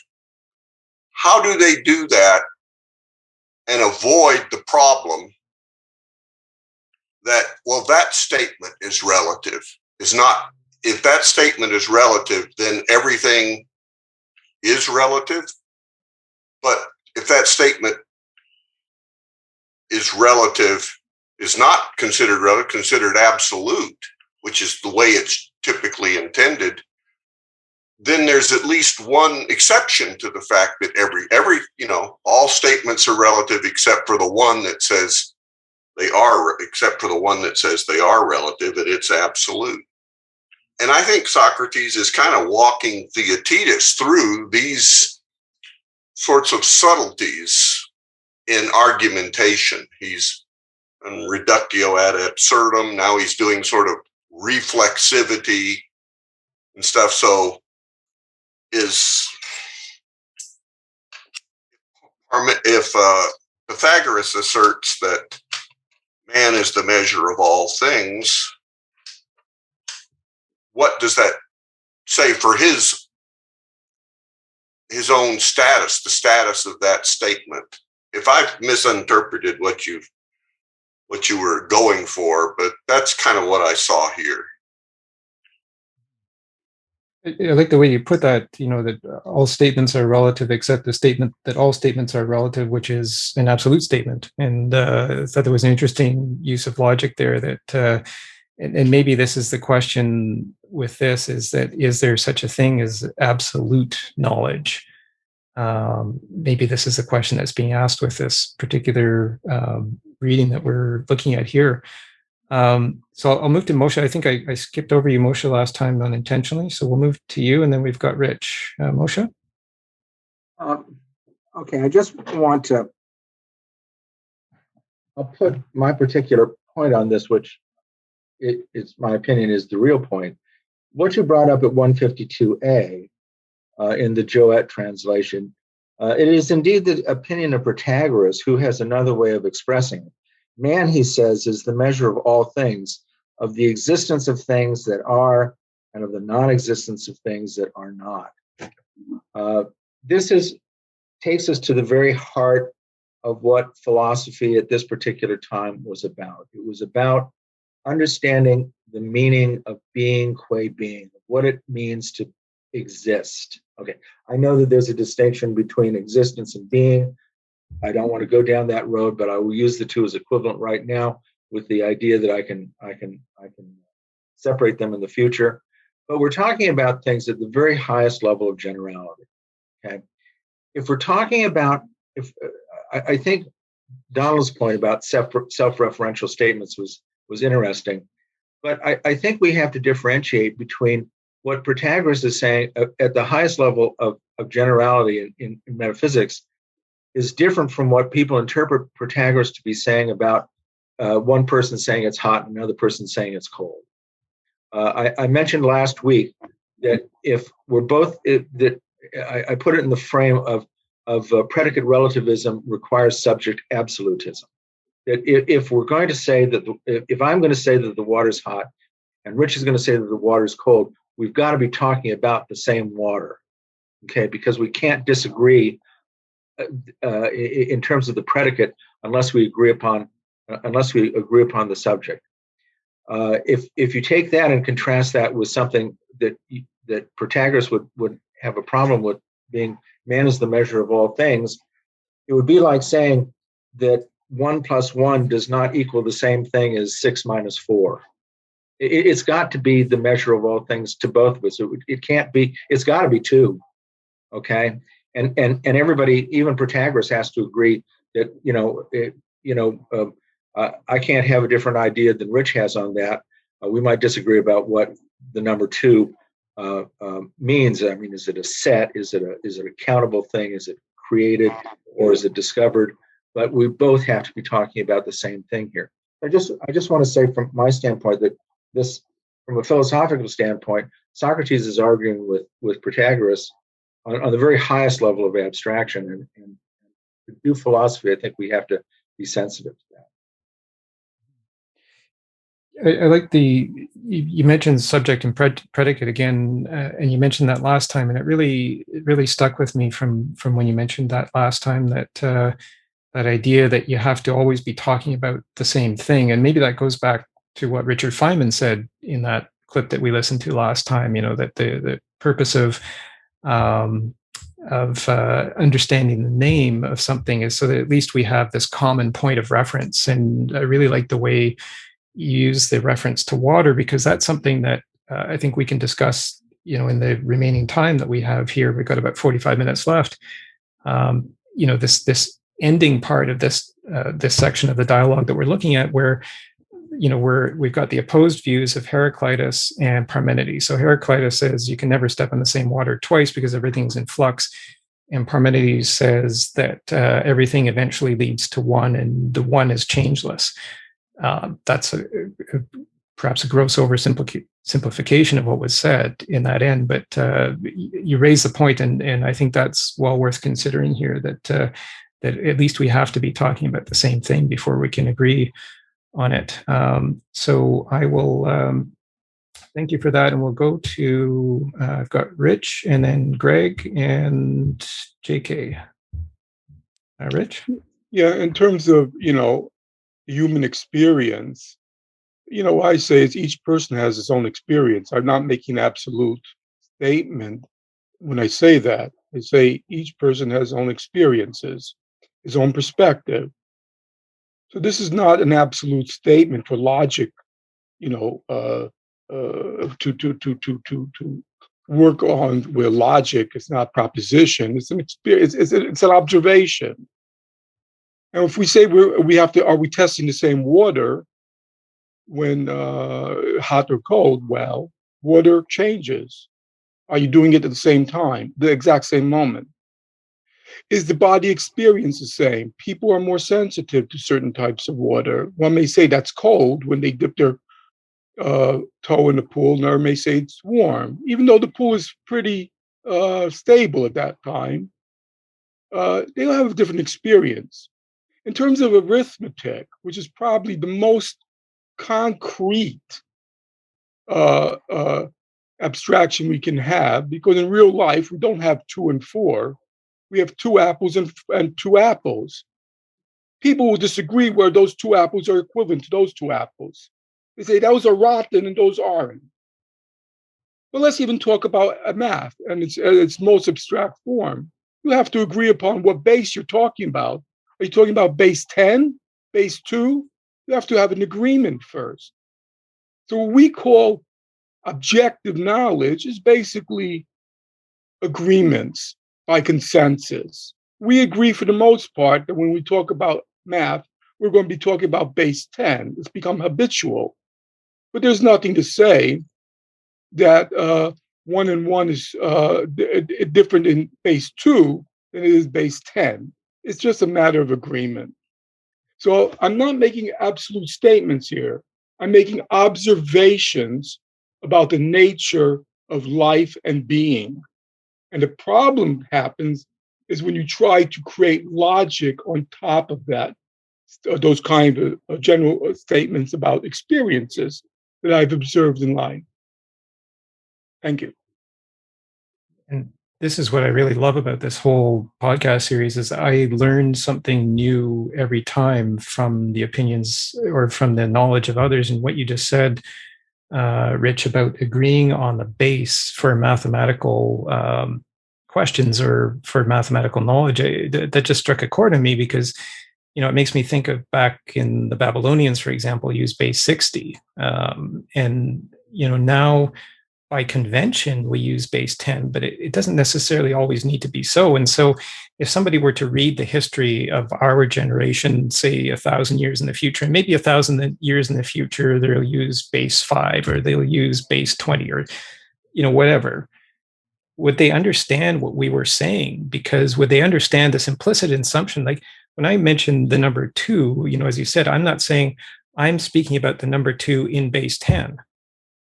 how do they do that and avoid the problem that, that statement is relative? If that statement is relative, then everything is relative. But if that statement is not considered relative, considered absolute, which is the way it's typically intended, then there's at least one exception to the fact that all statements are relative except for the one that says they are relative, and it's absolute. And I think Socrates is kind of walking Theaetetus through these sorts of subtleties in argumentation. He's and reductio ad absurdum. Now he's doing sort of reflexivity and stuff. So if Pythagoras asserts that man is the measure of all things, what does that say for his own status, the status of that statement? If I've misinterpreted what you were going for, but that's kind of what I saw here. I like the way you put that, that all statements are relative except the statement that all statements are relative, which is an absolute statement. And I thought there was an interesting use of logic there that, and maybe this is the question with this, is there such a thing as absolute knowledge? Maybe this is the question that's being asked with this particular reading that we're looking at here. So I'll move to Moshe. I think I skipped over you, Moshe, last time unintentionally. So we'll move to you, and then we've got Rich. Moshe? Okay, I just want to, I'll put my particular point on this, which it's my opinion is the real point. What you brought up at 152a in the Joet translation, it is indeed the opinion of Protagoras, who has another way of expressing it. Man, he says, is the measure of all things, of the existence of things that are, and of the non-existence of things that are not. This takes us to the very heart of what philosophy at this particular time was about. It was about understanding the meaning of being qua being, what it means to exist. Okay, I know that there's a distinction between existence and being. I don't want to go down that road, but I will use the two as equivalent right now, with the idea that I can separate them in the future. But we're talking about things at the very highest level of generality. Okay, if we're talking about, I think Donald's point about self-referential statements was interesting, but I think we have to differentiate between what Protagoras is saying at the highest level of generality in metaphysics is different from what people interpret Protagoras to be saying about one person saying it's hot and another person saying it's cold. I mentioned last week that if we're both, I put it in the frame of predicate relativism requires subject absolutism. That if we're going to say that, if I'm going to say that the water's hot and Rich is going to say that the water's cold, we've got to be talking about the same water, okay? Because we can't disagree in terms of the predicate unless we agree upon the subject. If you take that and contrast that with something that Protagoras would have a problem with, being man is the measure of all things, it would be like saying that 1 + 1 does not equal the same thing as 6 - 4. It's got to be the measure of all things to both of us. It can't be. It's got to be 2. Okay, and everybody, even Protagoras, has to agree that I can't have a different idea than Rich has on that. We might disagree about what the number 2 means. I mean, is it a set? Is it a countable thing? Is it created or is it discovered? But we both have to be talking about the same thing here. I just want to say from my standpoint that this, from a philosophical standpoint, Socrates is arguing with Protagoras on the very highest level of abstraction, and to do philosophy, I think we have to be sensitive to that. I like you mentioned subject and predicate again, and you mentioned that last time, and it really stuck with me from when you mentioned that last time, that that idea that you have to always be talking about the same thing. And maybe that goes back to what Richard Feynman said in that clip that we listened to last time, that the purpose of understanding the name of something is so that at least we have this common point of reference. And I really like the way you use the reference to water, because that's something that I think we can discuss, in the remaining time that we have here. We've got about 45 minutes left. This ending part of this section of the dialogue that we're looking at, where we've got the opposed views of Heraclitus and Parmenides. So Heraclitus says you can never step in the same water twice because everything's in flux, and Parmenides says that everything eventually leads to one, and the one is changeless. That's perhaps a gross oversimplification of what was said in that end, but you raise the point, and I think that's well worth considering here, that at least we have to be talking about the same thing before we can agree on it. So I will thank you for that, and we'll go to, I've got Rich, and then Greg, and JK. Rich? Yeah, in terms of, human experience, what I say is each person has his own experience. I'm not making an absolute statement when I say that. I say each person has his own experiences, his own perspective. So this is not an absolute statement for logic, to work on where logic is not proposition. It's an experience. It's an observation. And if we say are we testing the same water when hot or cold? Well, water changes. Are you doing it at the same time, the exact same moment? Is the body experience the same? People are more sensitive to certain types of water. One may say that's cold when they dip their toe in the pool, another may say it's warm. Even though the pool is pretty stable at that time, they'll have a different experience. In terms of arithmetic, which is probably the most concrete abstraction we can have, because in real life, we don't have 2 and 4. We have 2 apples and 2 apples. People will disagree where those 2 apples are equivalent to those 2 apples. They say those are rotten and those aren't. But let's even talk about math and its most abstract form. You have to agree upon what base you're talking about. Are you talking about base 10, base 2? You have to have an agreement first. So what we call objective knowledge is basically agreements by consensus. We agree for the most part that when we talk about math, we're going to be talking about base 10. It's become habitual. But there's nothing to say that 1 and 1 is different in base 2 than it is base 10. It's just a matter of agreement. So I'm not making absolute statements here. I'm making observations about the nature of life and being. And the problem happens is when you try to create logic on top of that, those kind of general statements about experiences that I've observed in life. Thank you. And this is what I really love about this whole podcast series is I learn something new every time from the opinions or from the knowledge of others. And what you just said, Rich, about agreeing on the base for mathematical questions or for mathematical knowledge, that just struck a chord in me because, it makes me think of back in the Babylonians, for example, used base 60. And, now by convention, we use base 10, but it doesn't necessarily always need to be so. And so if somebody were to read the history of our generation, say 1,000 years in the future, and maybe 1,000 years in the future, they'll use base 5 or they'll use base 20 or, whatever. Would they understand what we were saying? Because would they understand this implicit assumption? Like when I mentioned the number 2, as you said, I'm not saying I'm speaking about the number 2 in base 10.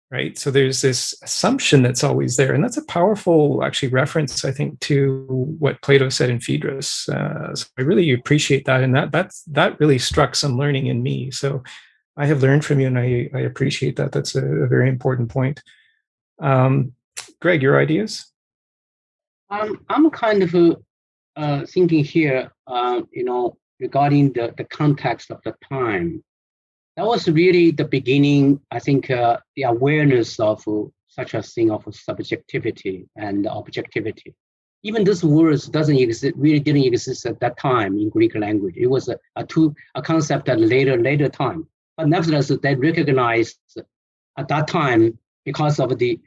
Right. So there's this assumption that's always there. And that's a powerful, actually, reference, I think, to what Plato said in Phaedrus. So I really appreciate that. And that really struck some learning in me. So I have learned from you and I appreciate that. That's a very important point. Greg, your ideas? I'm kind of thinking here, regarding the context of the time. That was really the beginning, I think, the awareness of such a thing of subjectivity and objectivity. Even this word really didn't exist at that time in Greek language. It was a concept at later time. But nevertheless, they recognized at that time because of the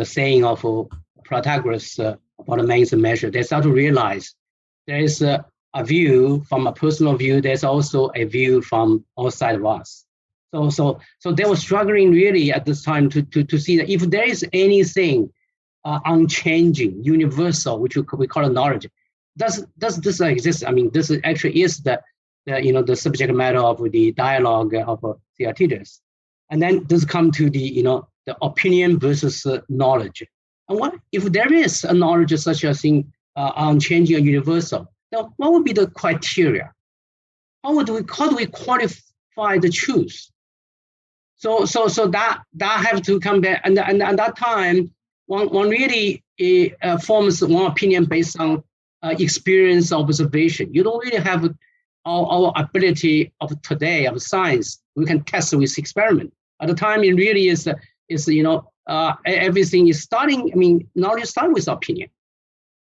saying of Protagorean about the means and measure. They start to realize there is a view from a personal view. There's also a view from outside of us. So they were struggling really at this time to see that if there is anything unchanging, universal, which we call knowledge, does this exist? I mean, this actually is the the subject matter of the dialogue of Theaetetus. And then this come to the opinion versus knowledge. And what if there is a knowledge such a thing unchanging and universal? Now, what would be the criteria? How do we qualify the truth? So that have to come back, and at that time, one really forms one opinion based on experience, observation. You don't really have our ability of today of science. We can test with experiment. At the time, it really is everything is starting. I mean, knowledge starts with opinion,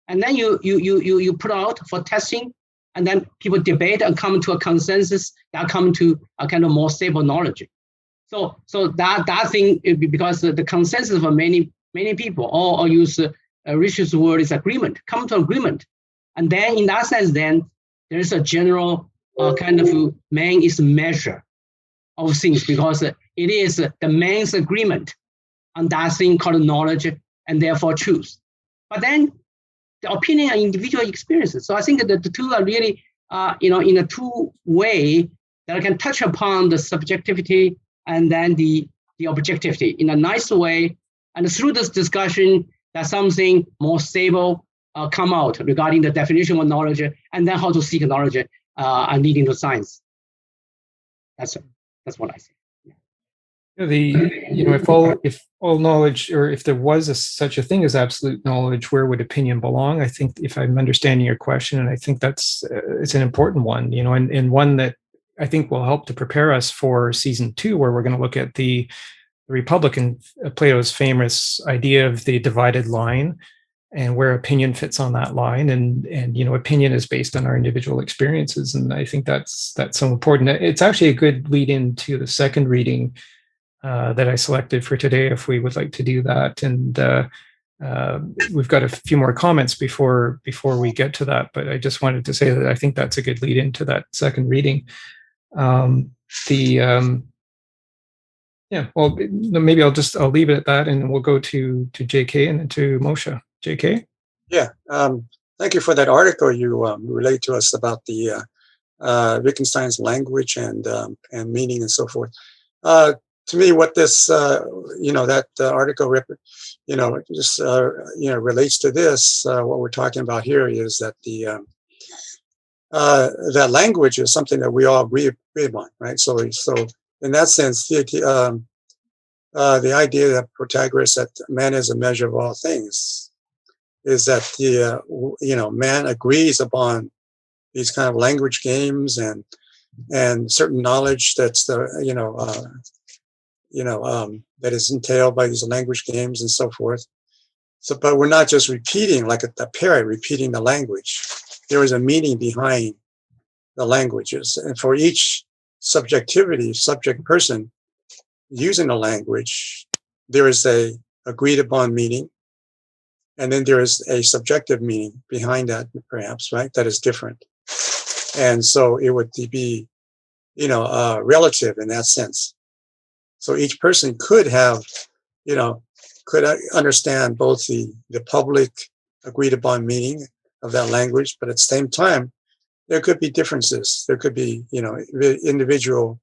and then you put out for testing, and then people debate and come to a consensus. That come to a kind of more stable knowledge. So that thing, because the consensus of many people, or use Richard's word is agreement, come to agreement, and then in that sense, then there is a general kind of man is measure of things, because it is the man's agreement on that thing called knowledge, and therefore truth. But then the opinion and individual experiences. So I think that the two are really in a two-way that can touch upon the subjectivity and then the objectivity in a nice way. And through this discussion, that something more stable come out regarding the definition of knowledge, and then how to seek knowledge and leading to science. That's what I say. If all knowledge, or if there was such a thing as absolute knowledge, where would opinion belong? I think, if I'm understanding your question, and I think that's it's an important one, and one that I think will help to prepare us for season 2, where we're going to look at the Republic and Plato's famous idea of the divided line, and where opinion fits on that line, and opinion is based on our individual experiences, and I think that's so important. It's actually a good lead into the second reading that I selected for today, if we would like to do that. And we've got a few more comments before we get to that, but I just wanted to say that I think that's a good lead into that second reading. Maybe I'll leave it at that, and we'll go to JK and then to Moshe. JK? Yeah, thank you for that article you relayed to us about the Wittgenstein's language and meaning and so forth. To me, what this, that article, relates to this. What we're talking about here is that that language is something that we all agree upon, right? So in that sense, the idea that Protagoras, that man is a measure of all things, is that man agrees upon these kind of language games and certain knowledge that's that is entailed by these language games and so forth. So, but we're not just repeating like a parrot repeating the language. There is a meaning behind the languages, and for each subject person using the language, there is a agreed upon meaning, and then there is a subjective meaning behind that, perhaps, right? That is different, and so it would be, relative in that sense. So each person could have, could understand both the public agreed upon meaning of that language, but at the same time, there could be differences. There could be, individual,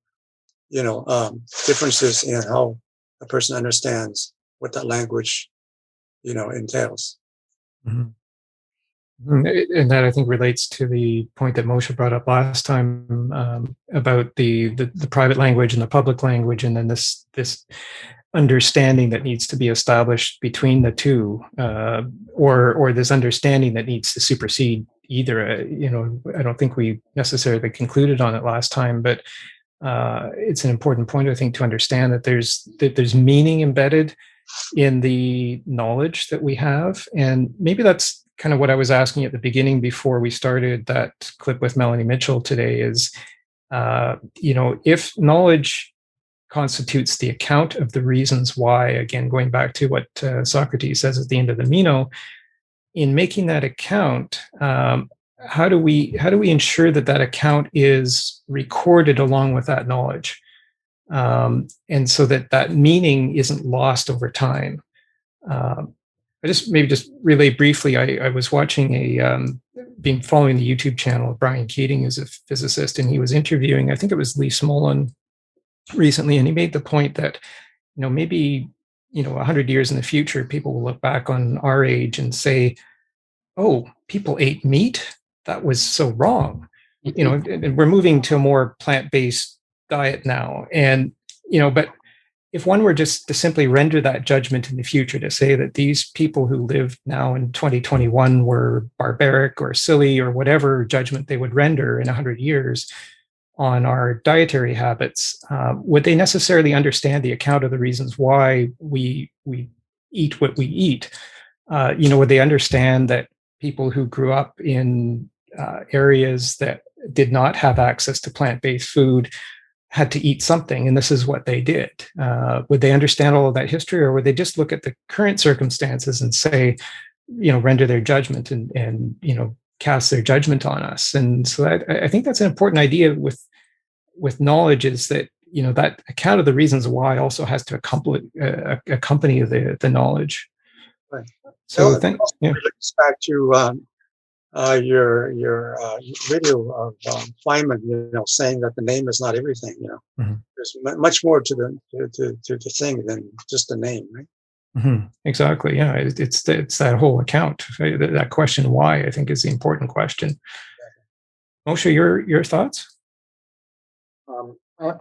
differences in how a person understands what that language, entails. Mm-hmm. And that, I think, relates to the point that Moshe brought up last time about the private language and the public language, and then this understanding that needs to be established between the two, or this understanding that needs to supersede either. I don't think we necessarily concluded on it last time, but it's an important point, I think, to understand that there's meaning embedded in the knowledge that we have, and maybe that's kind of what I was asking at the beginning before we started that clip with Melanie Mitchell today is, if knowledge constitutes the account of the reasons why, again, going back to what Socrates says at the end of the Meno, in making that account, how do we ensure that account is recorded along with that knowledge, and so that meaning isn't lost over time? I just relay briefly. I was watching been following the YouTube channel of Brian Keating, who's a physicist, and he was interviewing, I think it was Lee Smolin recently, and he made the point that, maybe, 100 years in the future, people will look back on our age and say, oh, people ate meat? That was so wrong. And we're moving to a more plant-based diet now. And, but if one were just to simply render that judgment in the future, to say that these people who live now in 2021 were barbaric or silly or whatever judgment they would render in 100 years on our dietary habits, would they necessarily understand the account of the reasons why we eat what we eat? Would they understand that people who grew up in areas that did not have access to plant-based food had to eat something, and this is what they did? Would they understand all of that history, or would they just look at the current circumstances and say, render their judgment and cast their judgment on us? And so I think that's an important idea with knowledge, is that that account of the reasons why also has to accompany the knowledge. Right. So relates back to your video of Feynman, saying that the name is not everything. Mm-hmm. There's much more to the thing than just the name, right? Mm-hmm. Exactly. Yeah, it's that whole account. That question why, I think, is the important question. Moshe, your thoughts?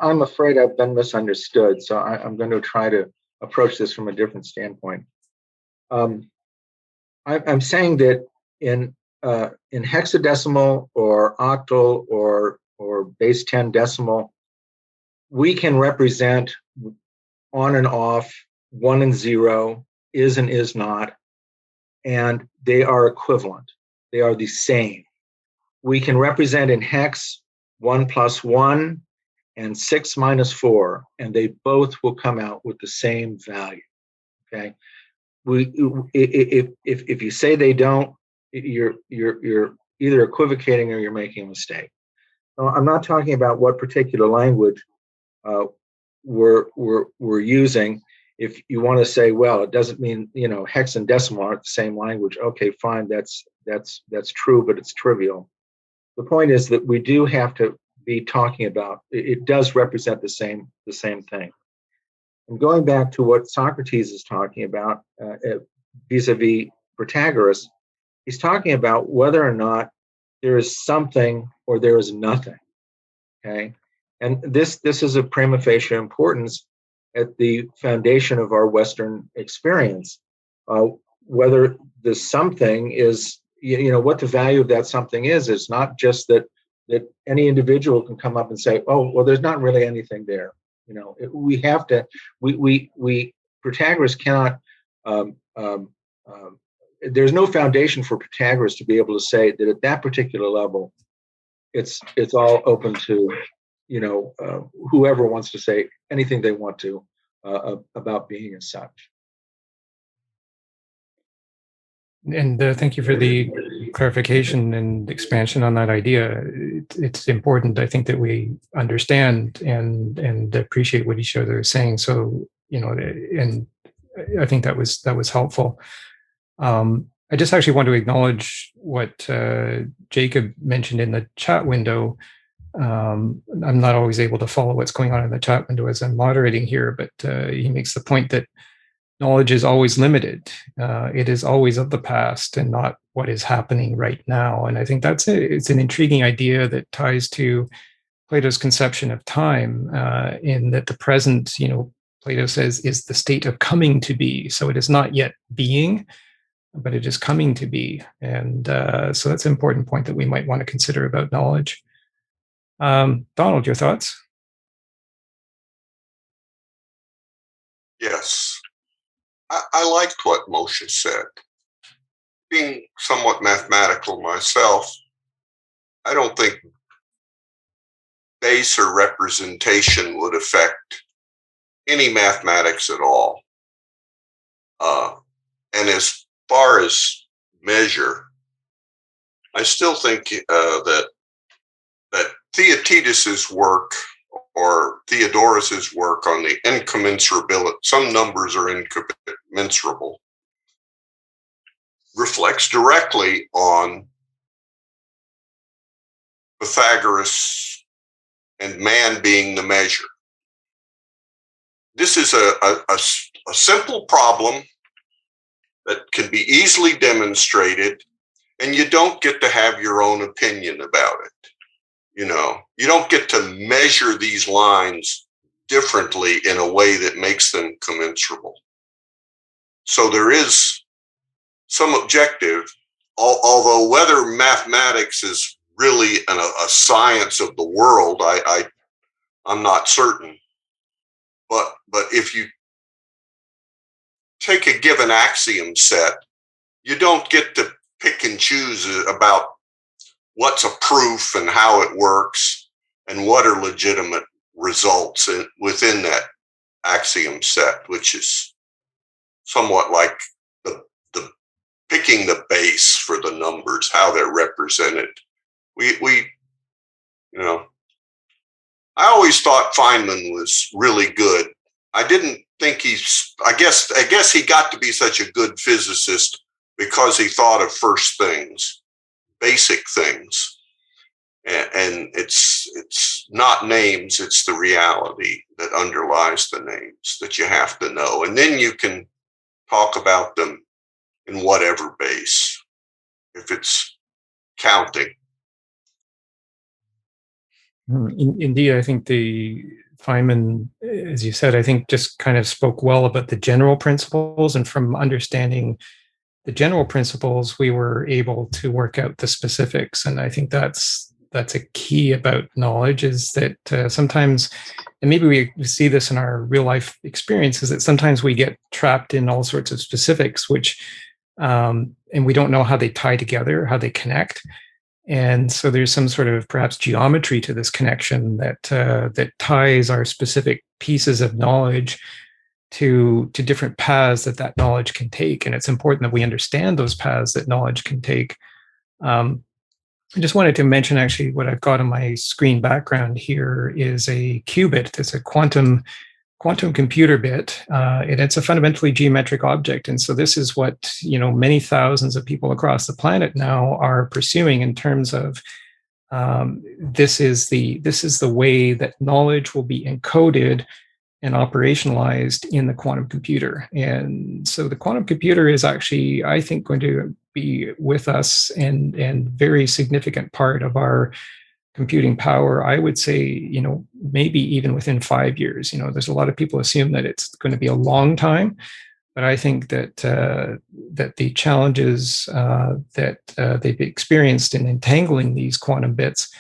I'm afraid I've been misunderstood, so I'm going to try to approach this from a different standpoint. I'm saying that in hexadecimal or octal or base 10 decimal, we can represent on and off, 1 and 0, is and is not, and they are equivalent. They are the same. We can represent in hex 1 plus 1 and 6 minus 4, and they both will come out with the same value. Okay. If you say they don't, you're either equivocating or you're making a mistake. So I'm not talking about what particular language we're using. If you want to say, well, it doesn't mean hex and decimal aren't the same language. Okay, fine, that's true, but it's trivial. The point is that we do have to be talking about it does represent the same thing. And going back to what Socrates is talking about vis-a-vis Protagoras, he's talking about whether or not there is something or there is nothing. Okay, and this is of prima facie importance at the foundation of our Western experience. Whether the something is, what the value of that something is not just that any individual can come up and say, oh, well, there's not really anything there. We have to. Protagoras cannot. There's no foundation for Protagoras to be able to say that at that particular level, it's all open to, whoever wants to say anything they want to about being as such. And thank you for the clarification and expansion on that idea. It's important, I think, that we understand and appreciate what each other is saying. So, and I think that was helpful. I just actually want to acknowledge what Jacob mentioned in the chat window. I'm not always able to follow what's going on in the chat window as I'm moderating here, but he makes the point that knowledge is always limited. It is always of the past and not what is happening right now. And I think it's an intriguing idea that ties to Plato's conception of time, in that the present, Plato says, is the state of coming to be. So it is not yet being, but it is coming to be. And so that's an important point that we might want to consider about knowledge. Donald, your thoughts? Yes. I liked what Moshe said. Being somewhat mathematical myself, I don't think base or representation would affect any mathematics at all. And as far as measure, I still think that Theaetetus's work or Theodorus's work on the incommensurability, some numbers are incommensurable, reflects directly on Pythagoras and man being the measure. This is a simple problem that can be easily demonstrated, and you don't get to have your own opinion about it. You don't get to measure these lines differently in a way that makes them commensurable. So there is some objective, although whether mathematics is really a science of the world, I'm not certain. But if you take a given axiom set, you don't get to pick and choose about what's a proof and how it works and what are legitimate results within that axiom set, which is somewhat like the picking the base for the numbers, how they're represented. I always thought Feynman was really good. I didn't think I guess he got to be such a good physicist because he thought of first things, basic things. And it's not names, it's the reality that underlies the names that you have to know. And then you can talk about them in whatever base, if it's counting. Indeed, I think the Feynman, as you said, I think just kind of spoke well about the general principles, and from understanding the general principles, we were able to work out the specifics. And I think that's a key about knowledge, is that sometimes, and maybe we see this in our real life experiences, that sometimes we get trapped in all sorts of specifics, which, and we don't know how they tie together, how they connect. And so there's some sort of perhaps geometry to this connection that ties our specific pieces of knowledge to different paths that knowledge can take. And it's important that we understand those paths that knowledge can take. I just wanted to mention, actually, what I've got on my screen background here is a qubit. It's a quantum computer bit, and it's a fundamentally geometric object. And so this is what, many thousands of people across the planet now are pursuing in terms of this is the way that knowledge will be encoded and operationalized in the quantum computer. And so the quantum computer is actually, I think, going to be with us and very significant part of our computing power, I would say, maybe even within 5 years. There's a lot of people assume that it's going to be a long time, but I think that the challenges that they've experienced in entangling these quantum bits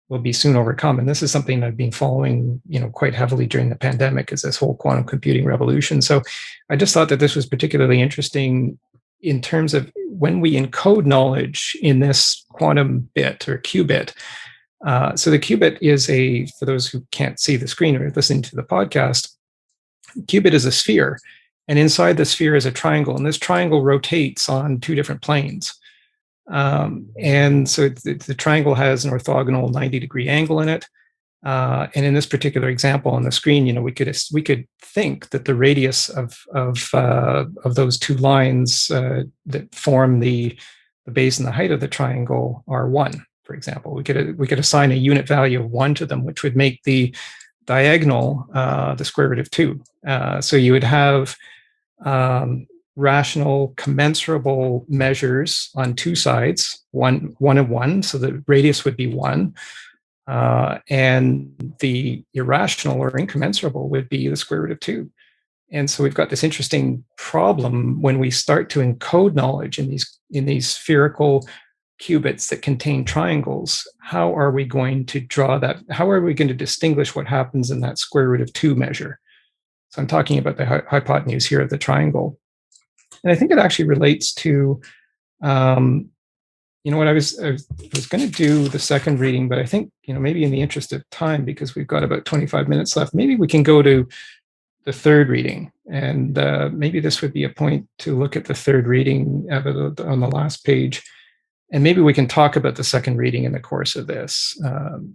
will be soon overcome. And this is something I've been following, quite heavily during the pandemic, is this whole quantum computing revolution. So I just thought that this was particularly interesting in terms of when we encode knowledge in this quantum bit or qubit. So the qubit is for those who can't see the screen or listening to the podcast, qubit is a sphere. And inside the sphere is a triangle. And this triangle rotates on two different planes. And so the triangle has an orthogonal 90-degree angle in it. And in this particular example on the screen, we could think that the radius of those two lines that form the base and the height of the triangle are 1. For example, we could assign a unit value of 1 to them, which would make the diagonal the square root of 2. So you would have rational commensurable measures on two sides, one and 1. So the radius would be 1. And the irrational or incommensurable would be the square root of 2. And so we've got this interesting problem when we start to encode knowledge in these spherical qubits that contain triangles. How are we going to draw that? How are we going to distinguish what happens in that square root of 2 measure? So I'm talking about the hypotenuse here of the triangle. And I think it actually relates to, what I was going to do the second reading, but I think, maybe in the interest of time, because we've got about 25 minutes left, maybe we can go to the third reading. And maybe this would be a point to look at the third reading on the last page. And maybe we can talk about the second reading in the course of this.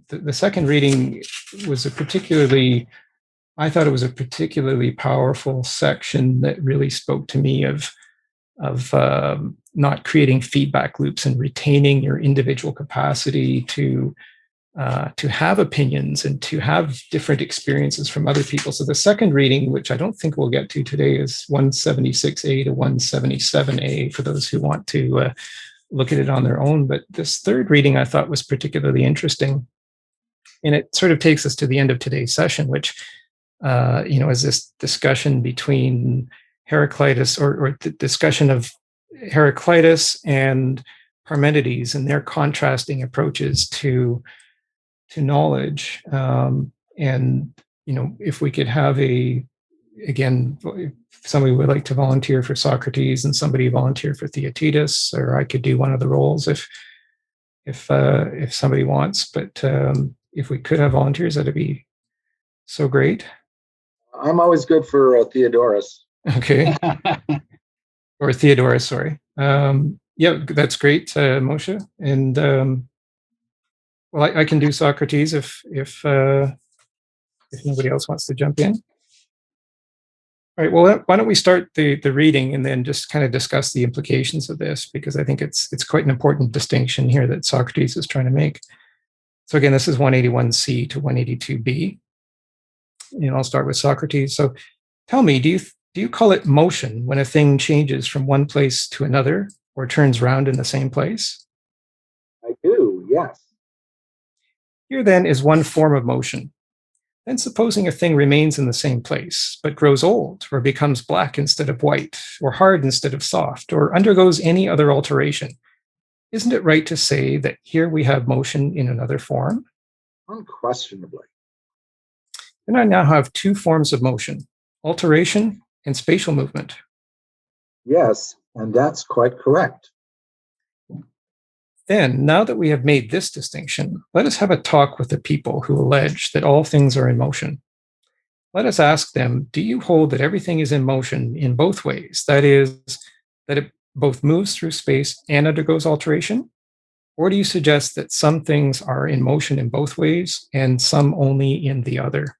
The second reading was I thought it was a particularly powerful section that really spoke to me of not creating feedback loops and retaining your individual capacity to to have opinions and to have different experiences from other people. So the second reading, which I don't think we'll get to today, is 176a to 177a for those who want to look at it on their own. But this third reading I thought was particularly interesting. And it sort of takes us to the end of today's session, which is this discussion between Heraclitus or the discussion of Heraclitus and Parmenides and their contrasting approaches to knowledge. And, if we could have if somebody would like to volunteer for Socrates and somebody volunteer for Theaetetus, or I could do one of the roles if somebody wants. But if we could have volunteers, that'd be so great. I'm always good for Theodorus. Okay. Or Theodorus, sorry. Yeah, that's great, Moshe. And I can do Socrates if nobody else wants to jump in. All right. Well, why don't we start the reading and then just kind of discuss the implications of this, because I think it's quite an important distinction here that Socrates is trying to make. So again, this is 181c to 182b, and I'll start with Socrates. So, tell me, do you call it motion when a thing changes from one place to another or turns round in the same place? I do, yes. Here then is one form of motion. Then supposing a thing remains in the same place, but grows old, or becomes black instead of white, or hard instead of soft, or undergoes any other alteration, isn't it right to say that here we have motion in another form? Unquestionably. Then I now have two forms of motion, alteration and spatial movement. Yes, and that's quite correct. Then, now that we have made this distinction, let us have a talk with the people who allege that all things are in motion. Let us ask them, do you hold that everything is in motion in both ways? That is, that it both moves through space and undergoes alteration? Or do you suggest that some things are in motion in both ways and some only in the other?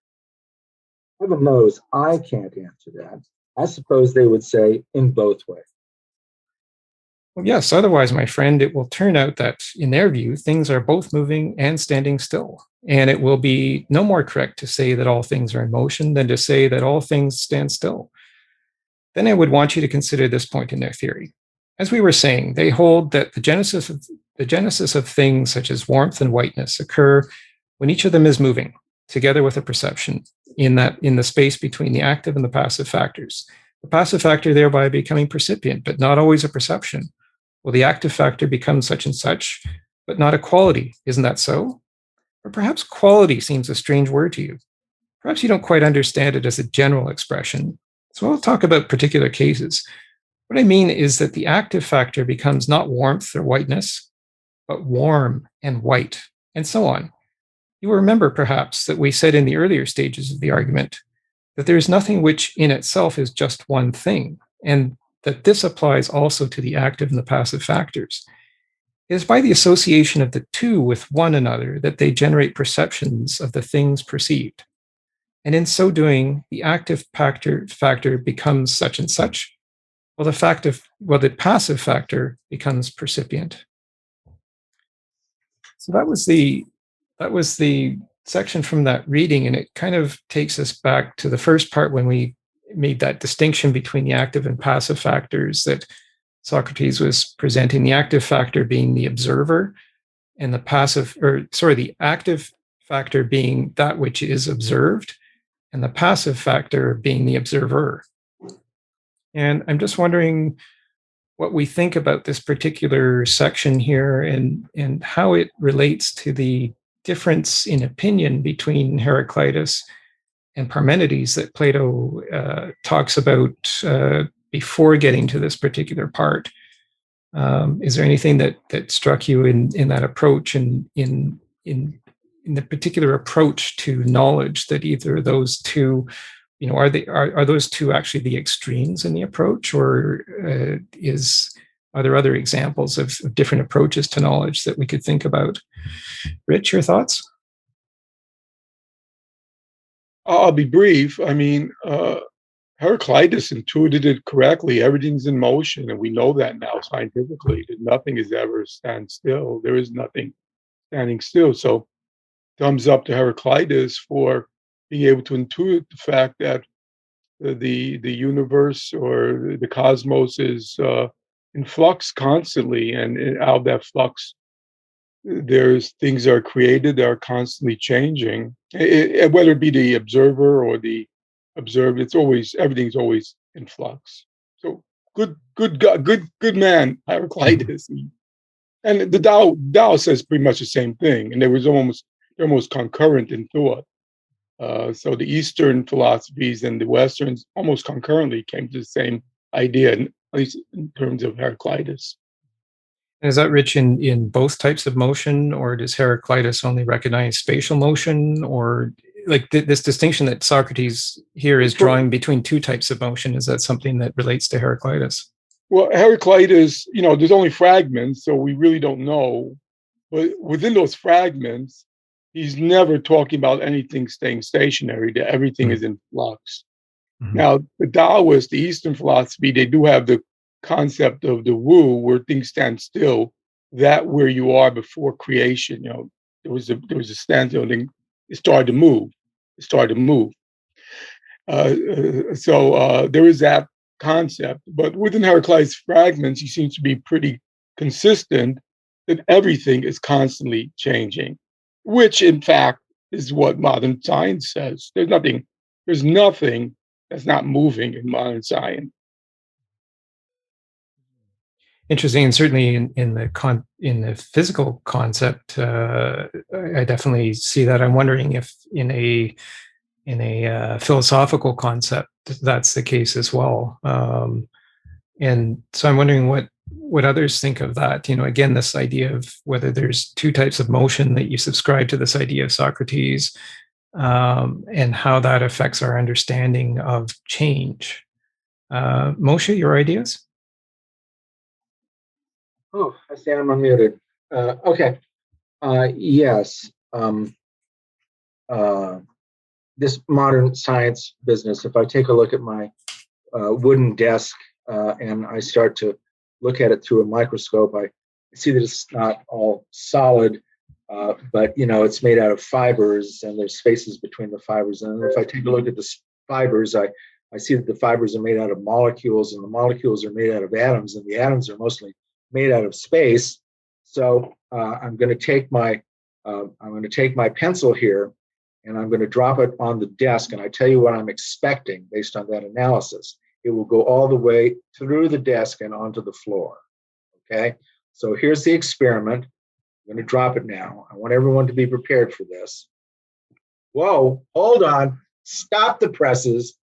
Heaven knows I can't answer that. I suppose they would say in both ways. Well, yes, otherwise, my friend, it will turn out that, in their view, things are both moving and standing still. And it will be no more correct to say that all things are in motion than to say that all things stand still. Then I would want you to consider this point in their theory. As we were saying, they hold that the genesis of things such as warmth and whiteness occur when each of them is moving, together with a perception in the space between the active and the passive factors. The passive factor thereby becoming percipient, but not always a perception. Well, the active factor becomes such and such, but not a quality. Isn't that so? Or perhaps quality seems a strange word to you. Perhaps you don't quite understand it as a general expression. So I'll talk about particular cases. What I mean is that the active factor becomes not warmth or whiteness, but warm and white, and so on. You will remember, perhaps, that we said in the earlier stages of the argument that there is nothing which in itself is just one thing, and that this applies also to the active and the passive factors. It is by the association of the two with one another that they generate perceptions of the things perceived. And in so doing, the active factor becomes such and such, while the passive factor becomes percipient. So that was the section from that reading, and it kind of takes us back to the first part when we made that distinction between the active and passive factors that Socrates was presenting, the active factor being the observer and the active factor being that which is observed and the passive factor being the observer. And I'm just wondering what we think about this particular section here and how it relates to the difference in opinion between Heraclitus and Parmenides that Plato talks about before getting to this particular part. Is there anything that struck you in that approach and in the particular approach to knowledge that either of those two, are those two actually the extremes in the approach, or are there other examples of different approaches to knowledge that we could think about? Rich, your thoughts? I'll be brief. I mean, Heraclitus intuited it correctly. Everything's in motion, and we know that now scientifically, that nothing is ever stand still. There is nothing standing still. So thumbs up to Heraclitus for being able to intuit the fact that the universe or the cosmos is in flux constantly, and out of that flux, there's things that are created that are constantly changing. Whether it be the observer or the observed, it's always everything's always in flux. So good man, Heraclitus. And the Tao says pretty much the same thing, and they're almost concurrent in thought. So the Eastern philosophies and the Westerns almost concurrently came to the same idea, at least in terms of Heraclitus. Is that rich in both types of motion, or does Heraclitus only recognize spatial motion, or like this distinction that Socrates here is drawing between two types of motion? Is that something that relates to Heraclitus? Well, Heraclitus, there's only fragments, so we really don't know. But within those fragments, he's never talking about anything staying stationary, that everything is in flux. Mm-hmm. Now, the Taoists, the Eastern philosophy, they do have the concept of the Wu, where things stand still, that where you are before creation. There was a standstill, and it started to move. So there is that concept. But within Heraclitus' fragments, he seems to be pretty consistent that everything is constantly changing, which in fact is what modern science says. There's nothing that's not moving in modern science. Interesting, and certainly in the physical concept, I definitely see that. I'm wondering if in a philosophical concept that's the case as well. And so I'm wondering what others think of that. Again, this idea of whether there's two types of motion, that you subscribe to this idea of Socrates, and how that affects our understanding of change. Moshe, your ideas? Oh, I see I'm unmuted. Okay. Yes. This modern science business, if I take a look at my wooden desk and I start to look at it through a microscope, I see that it's not all solid, but it's made out of fibers, and there's spaces between the fibers. And if I take a look at the fibers, I see that the fibers are made out of molecules, and the molecules are made out of atoms, and the atoms are mostly made out of space. So I'm going to take my pencil here, and I'm going to drop it on the desk, and I tell you what I'm expecting based on that analysis. It will go all the way through the desk and onto the floor. Okay, so here's the experiment. I'm going to drop it now. I want everyone to be prepared for this. Whoa, hold on. Stop the presses.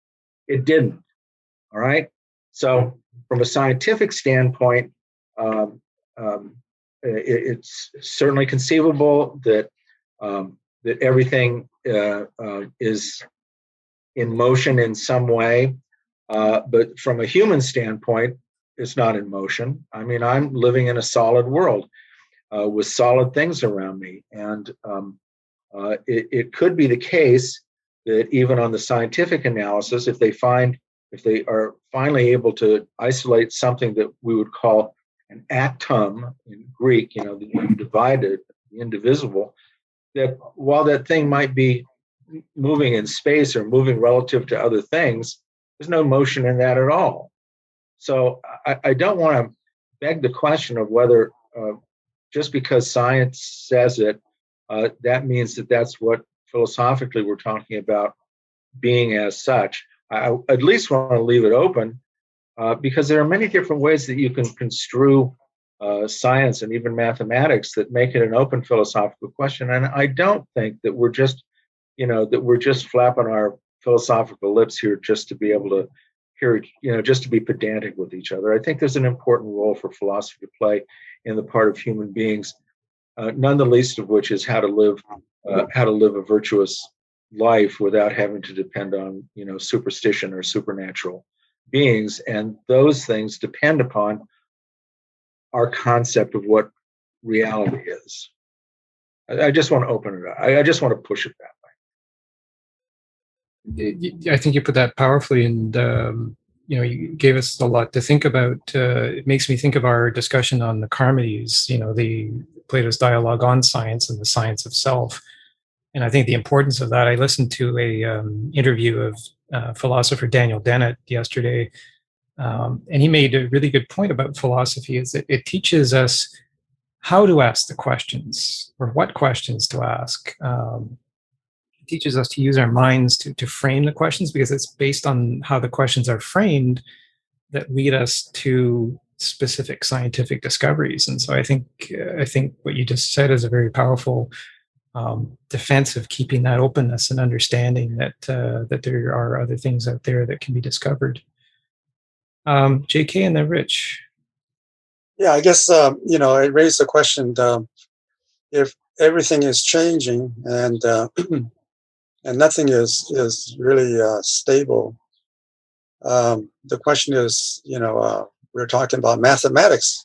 It didn't. All right. So from a scientific standpoint, it's certainly conceivable that everything is in motion in some way, but from a human standpoint, it's not in motion. I mean, I'm living in a solid world with solid things around me, and it could be the case that even on the scientific analysis, if they are finally able to isolate something that we would call an atom in Greek, the undivided, the indivisible, that while that thing might be moving in space or moving relative to other things, there's no motion in that at all. So I don't want to beg the question of whether just because science says it, that means that that's what philosophically we're talking about being as such. I at least want to leave it open because there are many different ways that you can construe science and even mathematics that make it an open philosophical question. And I don't think that we're just flapping our philosophical lips here just to be able to hear, just to be pedantic with each other. I think there's an important role for philosophy to play in the part of human beings, none the least of which is how to live a virtuous life without having to depend on superstition or supernatural beings, and those things depend upon our concept of what reality is. I just want to open it up. I just want to push it that way. I think you put that powerfully, and you gave us a lot to think about. It makes me think of our discussion on the Parmenides, the Plato's dialogue on science and the science of self. And I think the importance of that, I listened to a interview of philosopher Daniel Dennett yesterday, and he made a really good point about philosophy, is that it teaches us how to ask the questions, or what questions to ask. It teaches us to use our minds to frame the questions, because it's based on how the questions are framed that lead us to specific scientific discoveries. And so I think what you just said is a very powerful defense of keeping that openness and understanding that there are other things out there that can be discovered. JK and then Rich. Yeah, I guess it raised the question: if everything is changing and and nothing is really stable, the question is, we're talking about mathematics.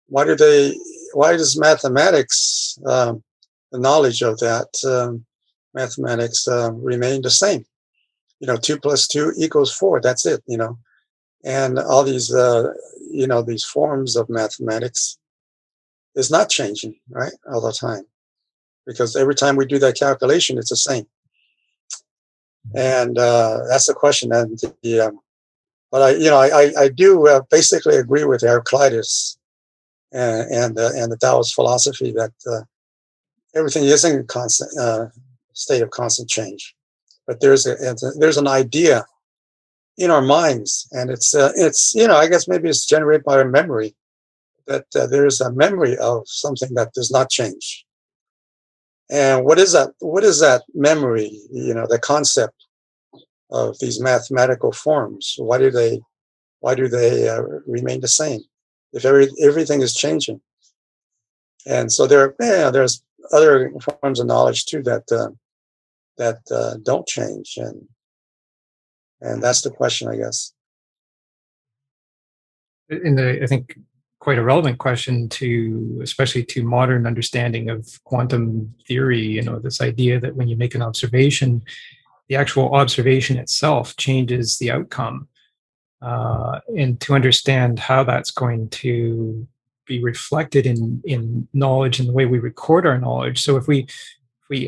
Why does mathematics, the knowledge of that mathematics, remain the same? 2 + 2 = 4. That's it. And all these these forms of mathematics is not changing, right, all the time, because every time we do that calculation, it's the same. And that's the question. And but I do basically agree with Heraclitus and the Taoist philosophy that everything is in constant state of constant change. But there's an idea in our minds, and it's I guess maybe it's generated by our memory, that there's a memory of something that does not change. And what is that? What is that memory? The concept of these mathematical forms. Why do they remain the same if everything is changing? And so there's other forms of knowledge too that don't change, and that's the question, I guess. And I think quite a relevant question especially to modern understanding of quantum theory. This idea that when you make an observation, the actual observation itself changes the outcome, and to understand how that's going to be reflected in knowledge and the way we record our knowledge. So if we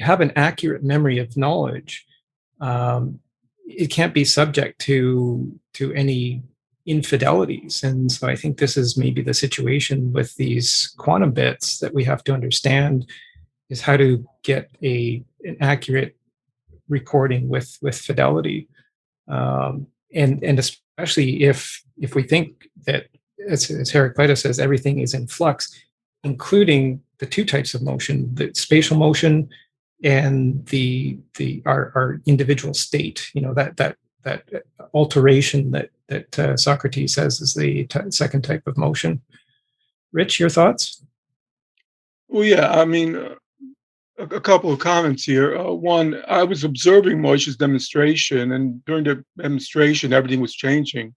have an accurate memory of knowledge, it can't be subject to any infidelities. And so I think this is maybe the situation with these quantum bits that we have to understand, is how to get an accurate recording with fidelity, and especially if we think that, as Heraclitus says, everything is in flux, including the two types of motion, the spatial motion and our individual state. That alteration that Socrates says is the second type of motion. Rich, your thoughts? Well, yeah, I mean, a couple of comments here. One, I was observing Moshe's demonstration, and during the demonstration, everything was changing.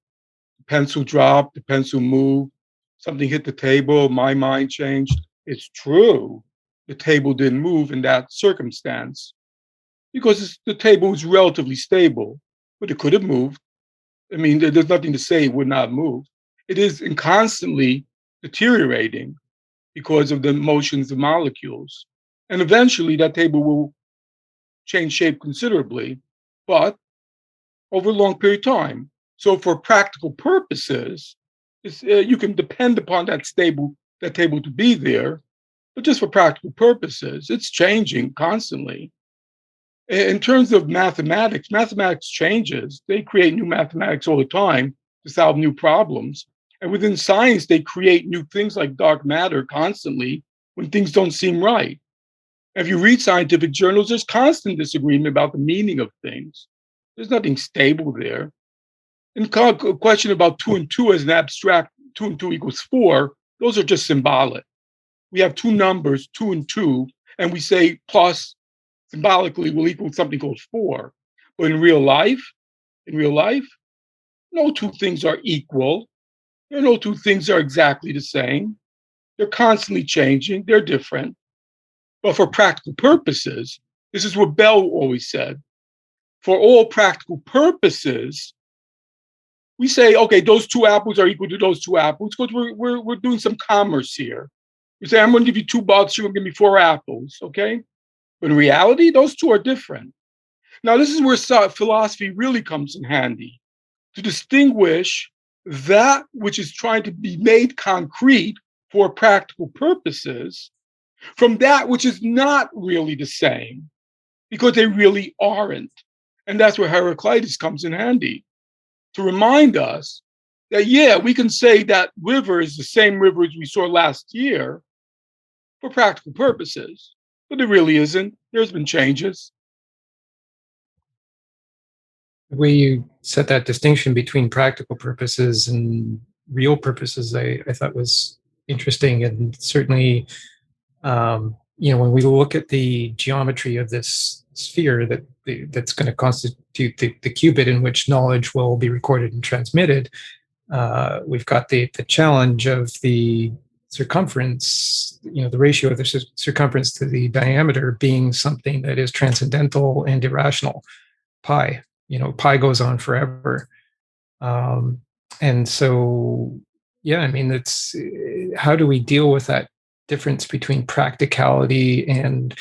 The pencil dropped, the pencil moved, something hit the table, my mind changed. It's true, the table didn't move in that circumstance because the table was relatively stable, but it could have moved. I mean, there's nothing to say it would not move. It is constantly deteriorating because of the motions of molecules. And eventually that table will change shape considerably, but over a long period of time. So for practical purposes, you can depend upon that table to be there, but just for practical purposes, it's changing constantly. In terms of mathematics changes. They create new mathematics all the time to solve new problems. And within science, they create new things like dark matter constantly when things don't seem right. If you read scientific journals, there's constant disagreement about the meaning of things. There's nothing stable there. And a question about 2 and 2 as an abstract, 2 and 2 = 4, those are just symbolic. We have two numbers, 2 and 2, and we say plus symbolically will equal something called 4. But in real life, no two things are equal. There are no two things are exactly the same. They're constantly changing. They're different. But for practical purposes, this is what Bell always said. For all practical purposes, we say, okay, those 2 apples are equal to those 2 apples because we're doing some commerce here. We say, I'm going to give you $2, you're going to give me 4 apples, okay? But in reality, those two are different. Now, this is where philosophy really comes in handy, to distinguish that which is trying to be made concrete for practical purposes from that which is not really the same, because they really aren't. And that's where Heraclitus comes in handy, to remind us that, yeah, we can say that river is the same river as we saw last year for practical purposes, but it really isn't. There's been changes. The way you set that distinction between practical purposes and real purposes, I thought was interesting. And certainly, when we look at the geometry of this sphere that's going to constitute the qubit in which knowledge will be recorded and transmitted, we've got the challenge of the circumference, the ratio of the circumference to the diameter being something that is transcendental and irrational. Pi. Pi goes on forever. And so, yeah, I mean, it's how do we deal with that difference between practicality and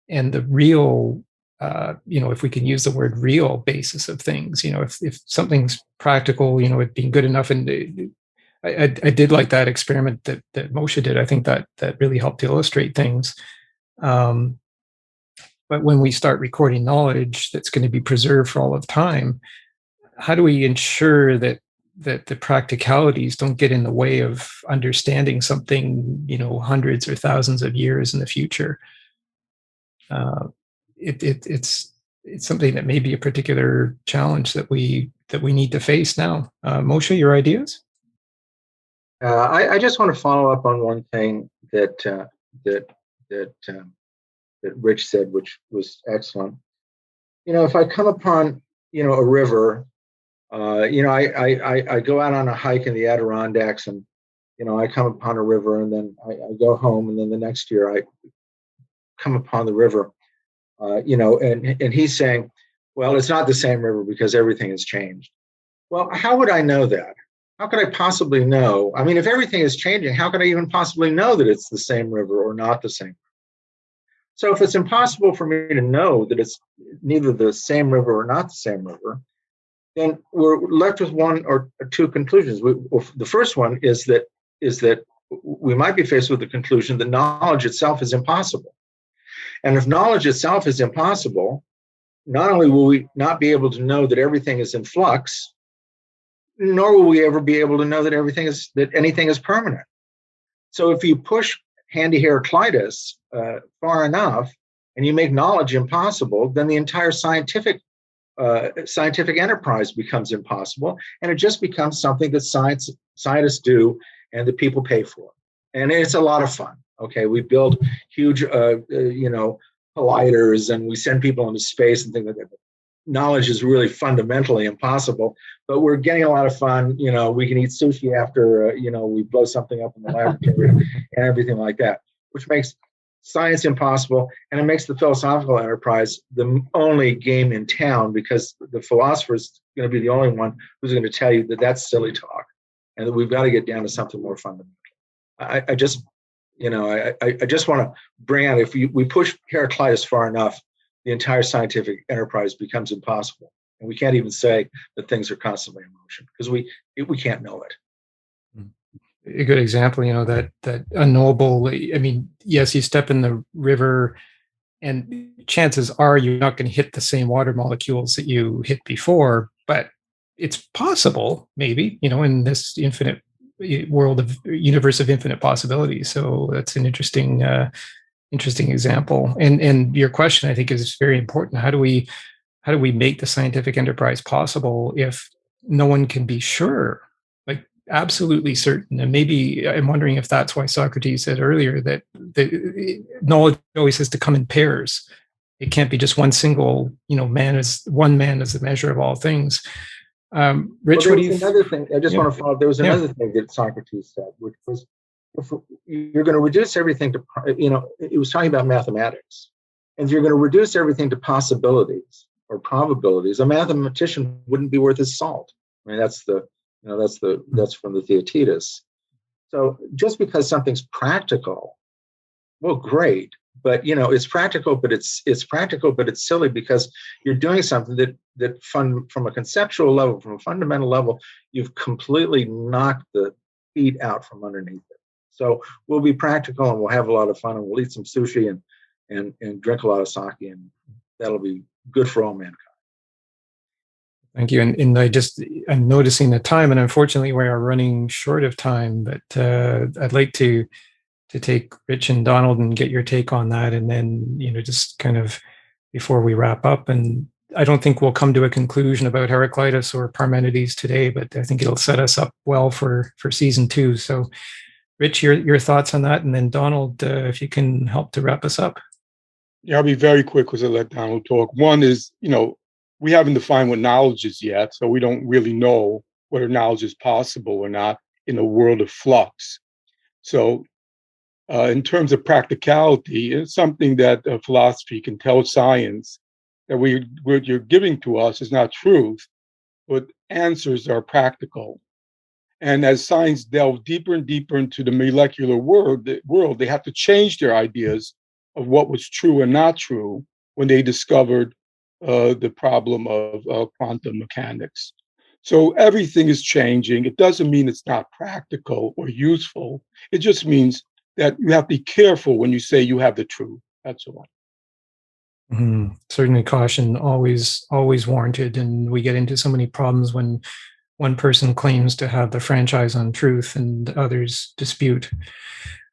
the real, if we can use the word real basis of things, if something's practical, it being good enough. And I did like that experiment that Moshe did. I think that really helped to illustrate things. But when we start recording knowledge that's going to be preserved for all of time, how do we ensure that the practicalities don't get in the way of understanding something, hundreds or thousands of years in the future? It's something that may be a particular challenge that we need to face now. Moshe, your ideas? I just want to follow up on one thing that Rich said, which was excellent. If I come upon, a river, I go out on a hike in the Adirondacks and, I come upon a river and then I go home and then the next year I come upon the river, and he's saying, well, it's not the same river because everything has changed. Well, how would I know that? How could I possibly know? I mean, if everything is changing, how could I even possibly know that it's the same river or not the same? So if it's impossible for me to know that it's neither the same river or not the same river, then we're left with one or two conclusions. The first one is that we might be faced with the conclusion that knowledge itself is impossible. And if knowledge itself is impossible, not only will we not be able to know that everything is in flux, nor will we ever be able to know that anything is permanent. So if you push handy Heraclitus far enough, and you make knowledge impossible, then the entire scientific enterprise becomes impossible, and it just becomes something that scientists do and that people pay for. And it's a lot of fun. Okay, we build huge, colliders, and we send people into space and things like that. Knowledge is really fundamentally impossible, but we're getting a lot of fun. We can eat sushi after, we blow something up in the laboratory and everything like that, which makes science impossible, and it makes the philosophical enterprise the only game in town, because the philosopher is going to be the only one who's going to tell you that that's silly talk and that we've got to get down to something more fundamental. I just want to bring out, if we push Heraclitus far enough, the entire scientific enterprise becomes impossible, and we can't even say that things are constantly in motion because we can't know it. A good example, that unknowable. I mean, yes, you step in the river, and chances are you're not going to hit the same water molecules that you hit before, but it's possible, maybe, in this infinite universe of infinite possibilities. So that's an interesting example. And your question, I think, is very important. How do we make the scientific enterprise possible if no one can be sure, like absolutely certain? And maybe I'm wondering if that's why Socrates said earlier that the knowledge always has to come in pairs. It can't be just one single, one man is the measure of all things. Rich, well, another thing I just want to follow. There was another thing that Socrates said, which was, if you're going to reduce everything to, it was talking about mathematics. And if you're going to reduce everything to possibilities or probabilities, a mathematician wouldn't be worth his salt. I mean, that's from the Theaetetus. So just because something's practical, well, great. but it's practical, but it's practical, but it's silly because you're doing something that from a conceptual level, from a fundamental level, you've completely knocked the feet out from underneath it. So we'll be practical and we'll have a lot of fun and we'll eat some sushi and drink a lot of sake, and that'll be good for all mankind. Thank you. And I'm noticing the time, and unfortunately we are running short of time, but I'd like to take Rich and Donald and get your take on that. And then, just kind of before we wrap up, and I don't think we'll come to a conclusion about Heraclitus or Parmenides today, but I think it'll set us up well for season 2. So Rich, your thoughts on that. And then Donald, if you can help to wrap us up. Yeah, I'll be very quick because I'll let Donald talk. One is, we haven't defined what knowledge is yet, so we don't really know whether knowledge is possible or not in a world of flux. So in terms of practicality, it's something that philosophy can tell science that what you're giving to us is not truth, but answers are practical. And as science delves deeper and deeper into the molecular world, they have to change their ideas of what was true and not true when they discovered the problem of quantum mechanics. So everything is changing. It doesn't mean it's not practical or useful. It just means that you have to be careful when you say you have the truth. That's all. Mm-hmm. Certainly caution always warranted. And we get into so many problems when one person claims to have the franchise on truth and others dispute.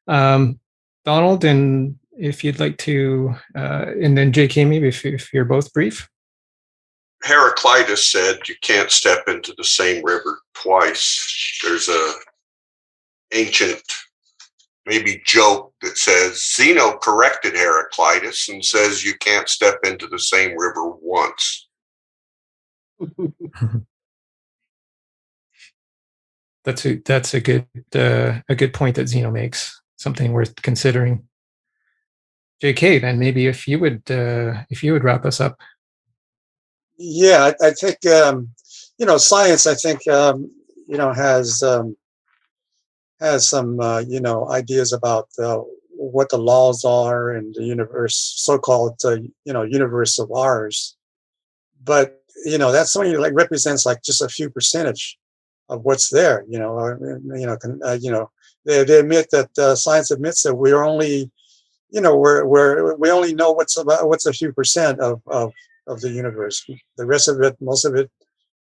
Donald, and if you'd like to, and then JK, maybe if you're both brief. Heraclitus said you can't step into the same river twice. There's a ancient maybe joke that says Zeno corrected Heraclitus and says you can't step into the same river once. That's a good point that Zeno makes. Something worth considering. JK, then maybe if you would wrap us up. Yeah, I think science. I think has some ideas about what the laws are in the universe, so-called universe of ours. But that's only represents just a few percentage of what's there. They admit that science admits that we're only we only know what's a few percent of the universe. The rest of it, most of it,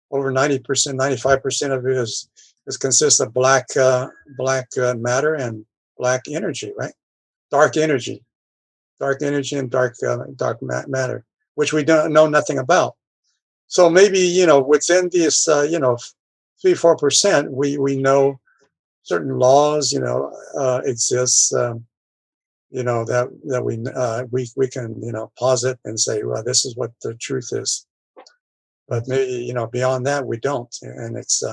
over 90%, 95% of it is consists of black matter and black energy, right? Dark energy and dark matter, which we don't know nothing about. So maybe within this 3-4%, we know certain laws exist. That we can posit and say, well, this is what the truth is. But maybe beyond that we don't, and it's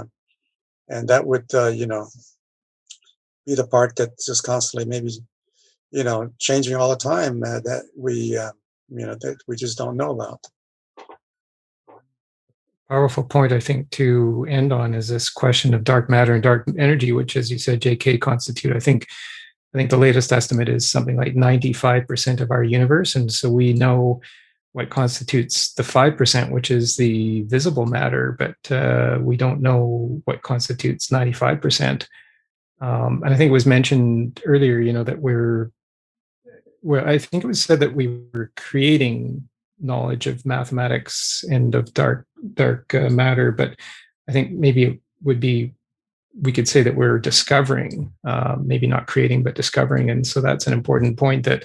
and that would be the part that's just constantly maybe changing all the time, that we that we just don't know about. Powerful point, I think, to end on is this question of dark matter and dark energy, which, as you said, JK, constitute, I think the latest estimate is something like 95% of our universe. And so we know what constitutes the 5%, which is the visible matter, but we don't know what constitutes 95%. And I think it was mentioned earlier, that I think it was said that we were creating knowledge of mathematics and of dark matter, but I think maybe it would be, we could say that we're discovering, maybe not creating, but discovering. And so that's an important point, that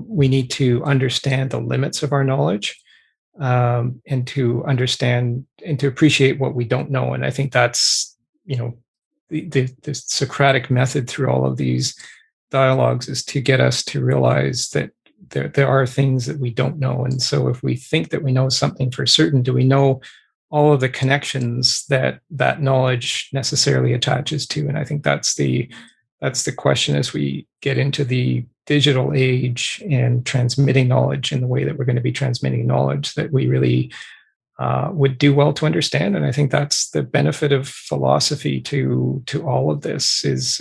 we need to understand the limits of our knowledge, and to understand and to appreciate what we don't know. And I think that's, the Socratic method through all of these dialogues is to get us to realize that there are things that we don't know. And so if we think that we know something for certain, do we know all of the connections that knowledge necessarily attaches to? And I think that's the question as we get into the digital age and transmitting knowledge in the way that we're going to be transmitting knowledge, that we really would do well to understand. And I think that's the benefit of philosophy to all of this, is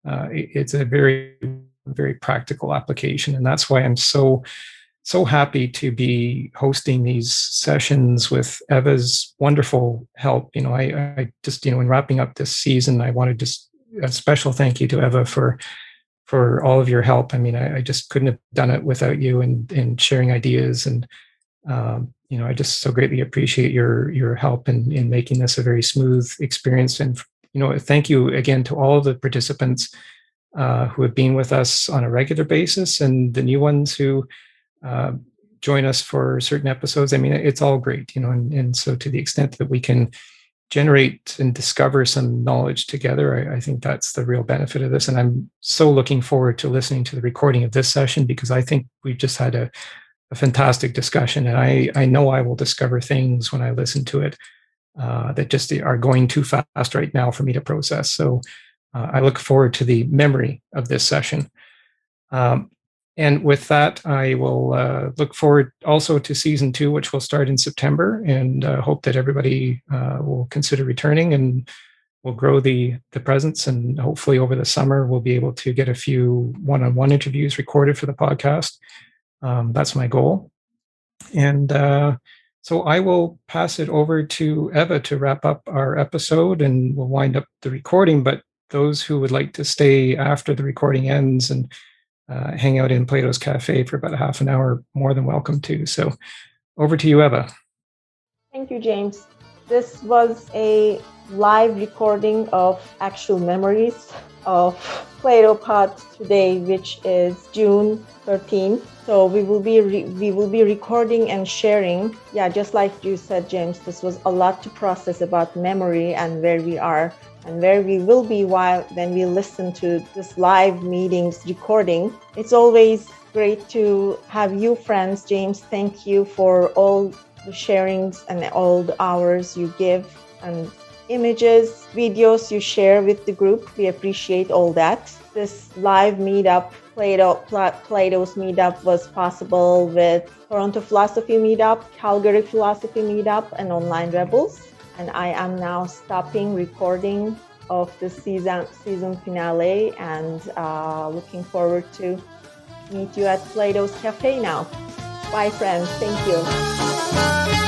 it's a very very practical application. And that's why I'm so happy to be hosting these sessions with Eva's wonderful help. I just, in wrapping up this season, I wanted just a special thank you to Eva for all of your help. I mean, I just couldn't have done it without you and sharing ideas. And, I just so greatly appreciate your help in making this a very smooth experience. And, thank you again to all of the participants who have been with us on a regular basis and the new ones who join us for certain episodes. I mean, it's all great, and so to the extent that we can generate and discover some knowledge together, I think that's the real benefit of this. And I'm so looking forward to listening to the recording of this session, because I think we've just had a fantastic discussion. And I know I will discover things when I listen to it that just are going too fast right now for me to process. So I look forward to the memory of this session. And with that, I will look forward also to season 2, which will start in September, and hope that everybody will consider returning, and we'll grow the presence. And hopefully over the summer, we'll be able to get a few one-on-one interviews recorded for the podcast. That's my goal. And so I will pass it over to Eva to wrap up our episode, and we'll wind up the recording. But those who would like to stay after the recording ends and hang out in Plato's Cafe for about a half an hour, more than welcome to. So over to you, Eva. Thank you, James. This was a live recording of actual memories of Plato Pod today, which is June 13th. So we will be recording and sharing. Yeah, just like you said, James, this was a lot to process about memory and where we are and where we will be when we listen to this live meetings recording. It's always great to have you, friends. James, thank you for all the sharings and all the hours you give and images, videos you share with the group. We appreciate all that. This live meetup, Plato's meetup, was possible with Toronto Philosophy Meetup, Calgary Philosophy Meetup, and Online Rebels. And I am now stopping recording of the season finale, and looking forward to meet you at Plato's Cafe now. Bye, friends. Thank you.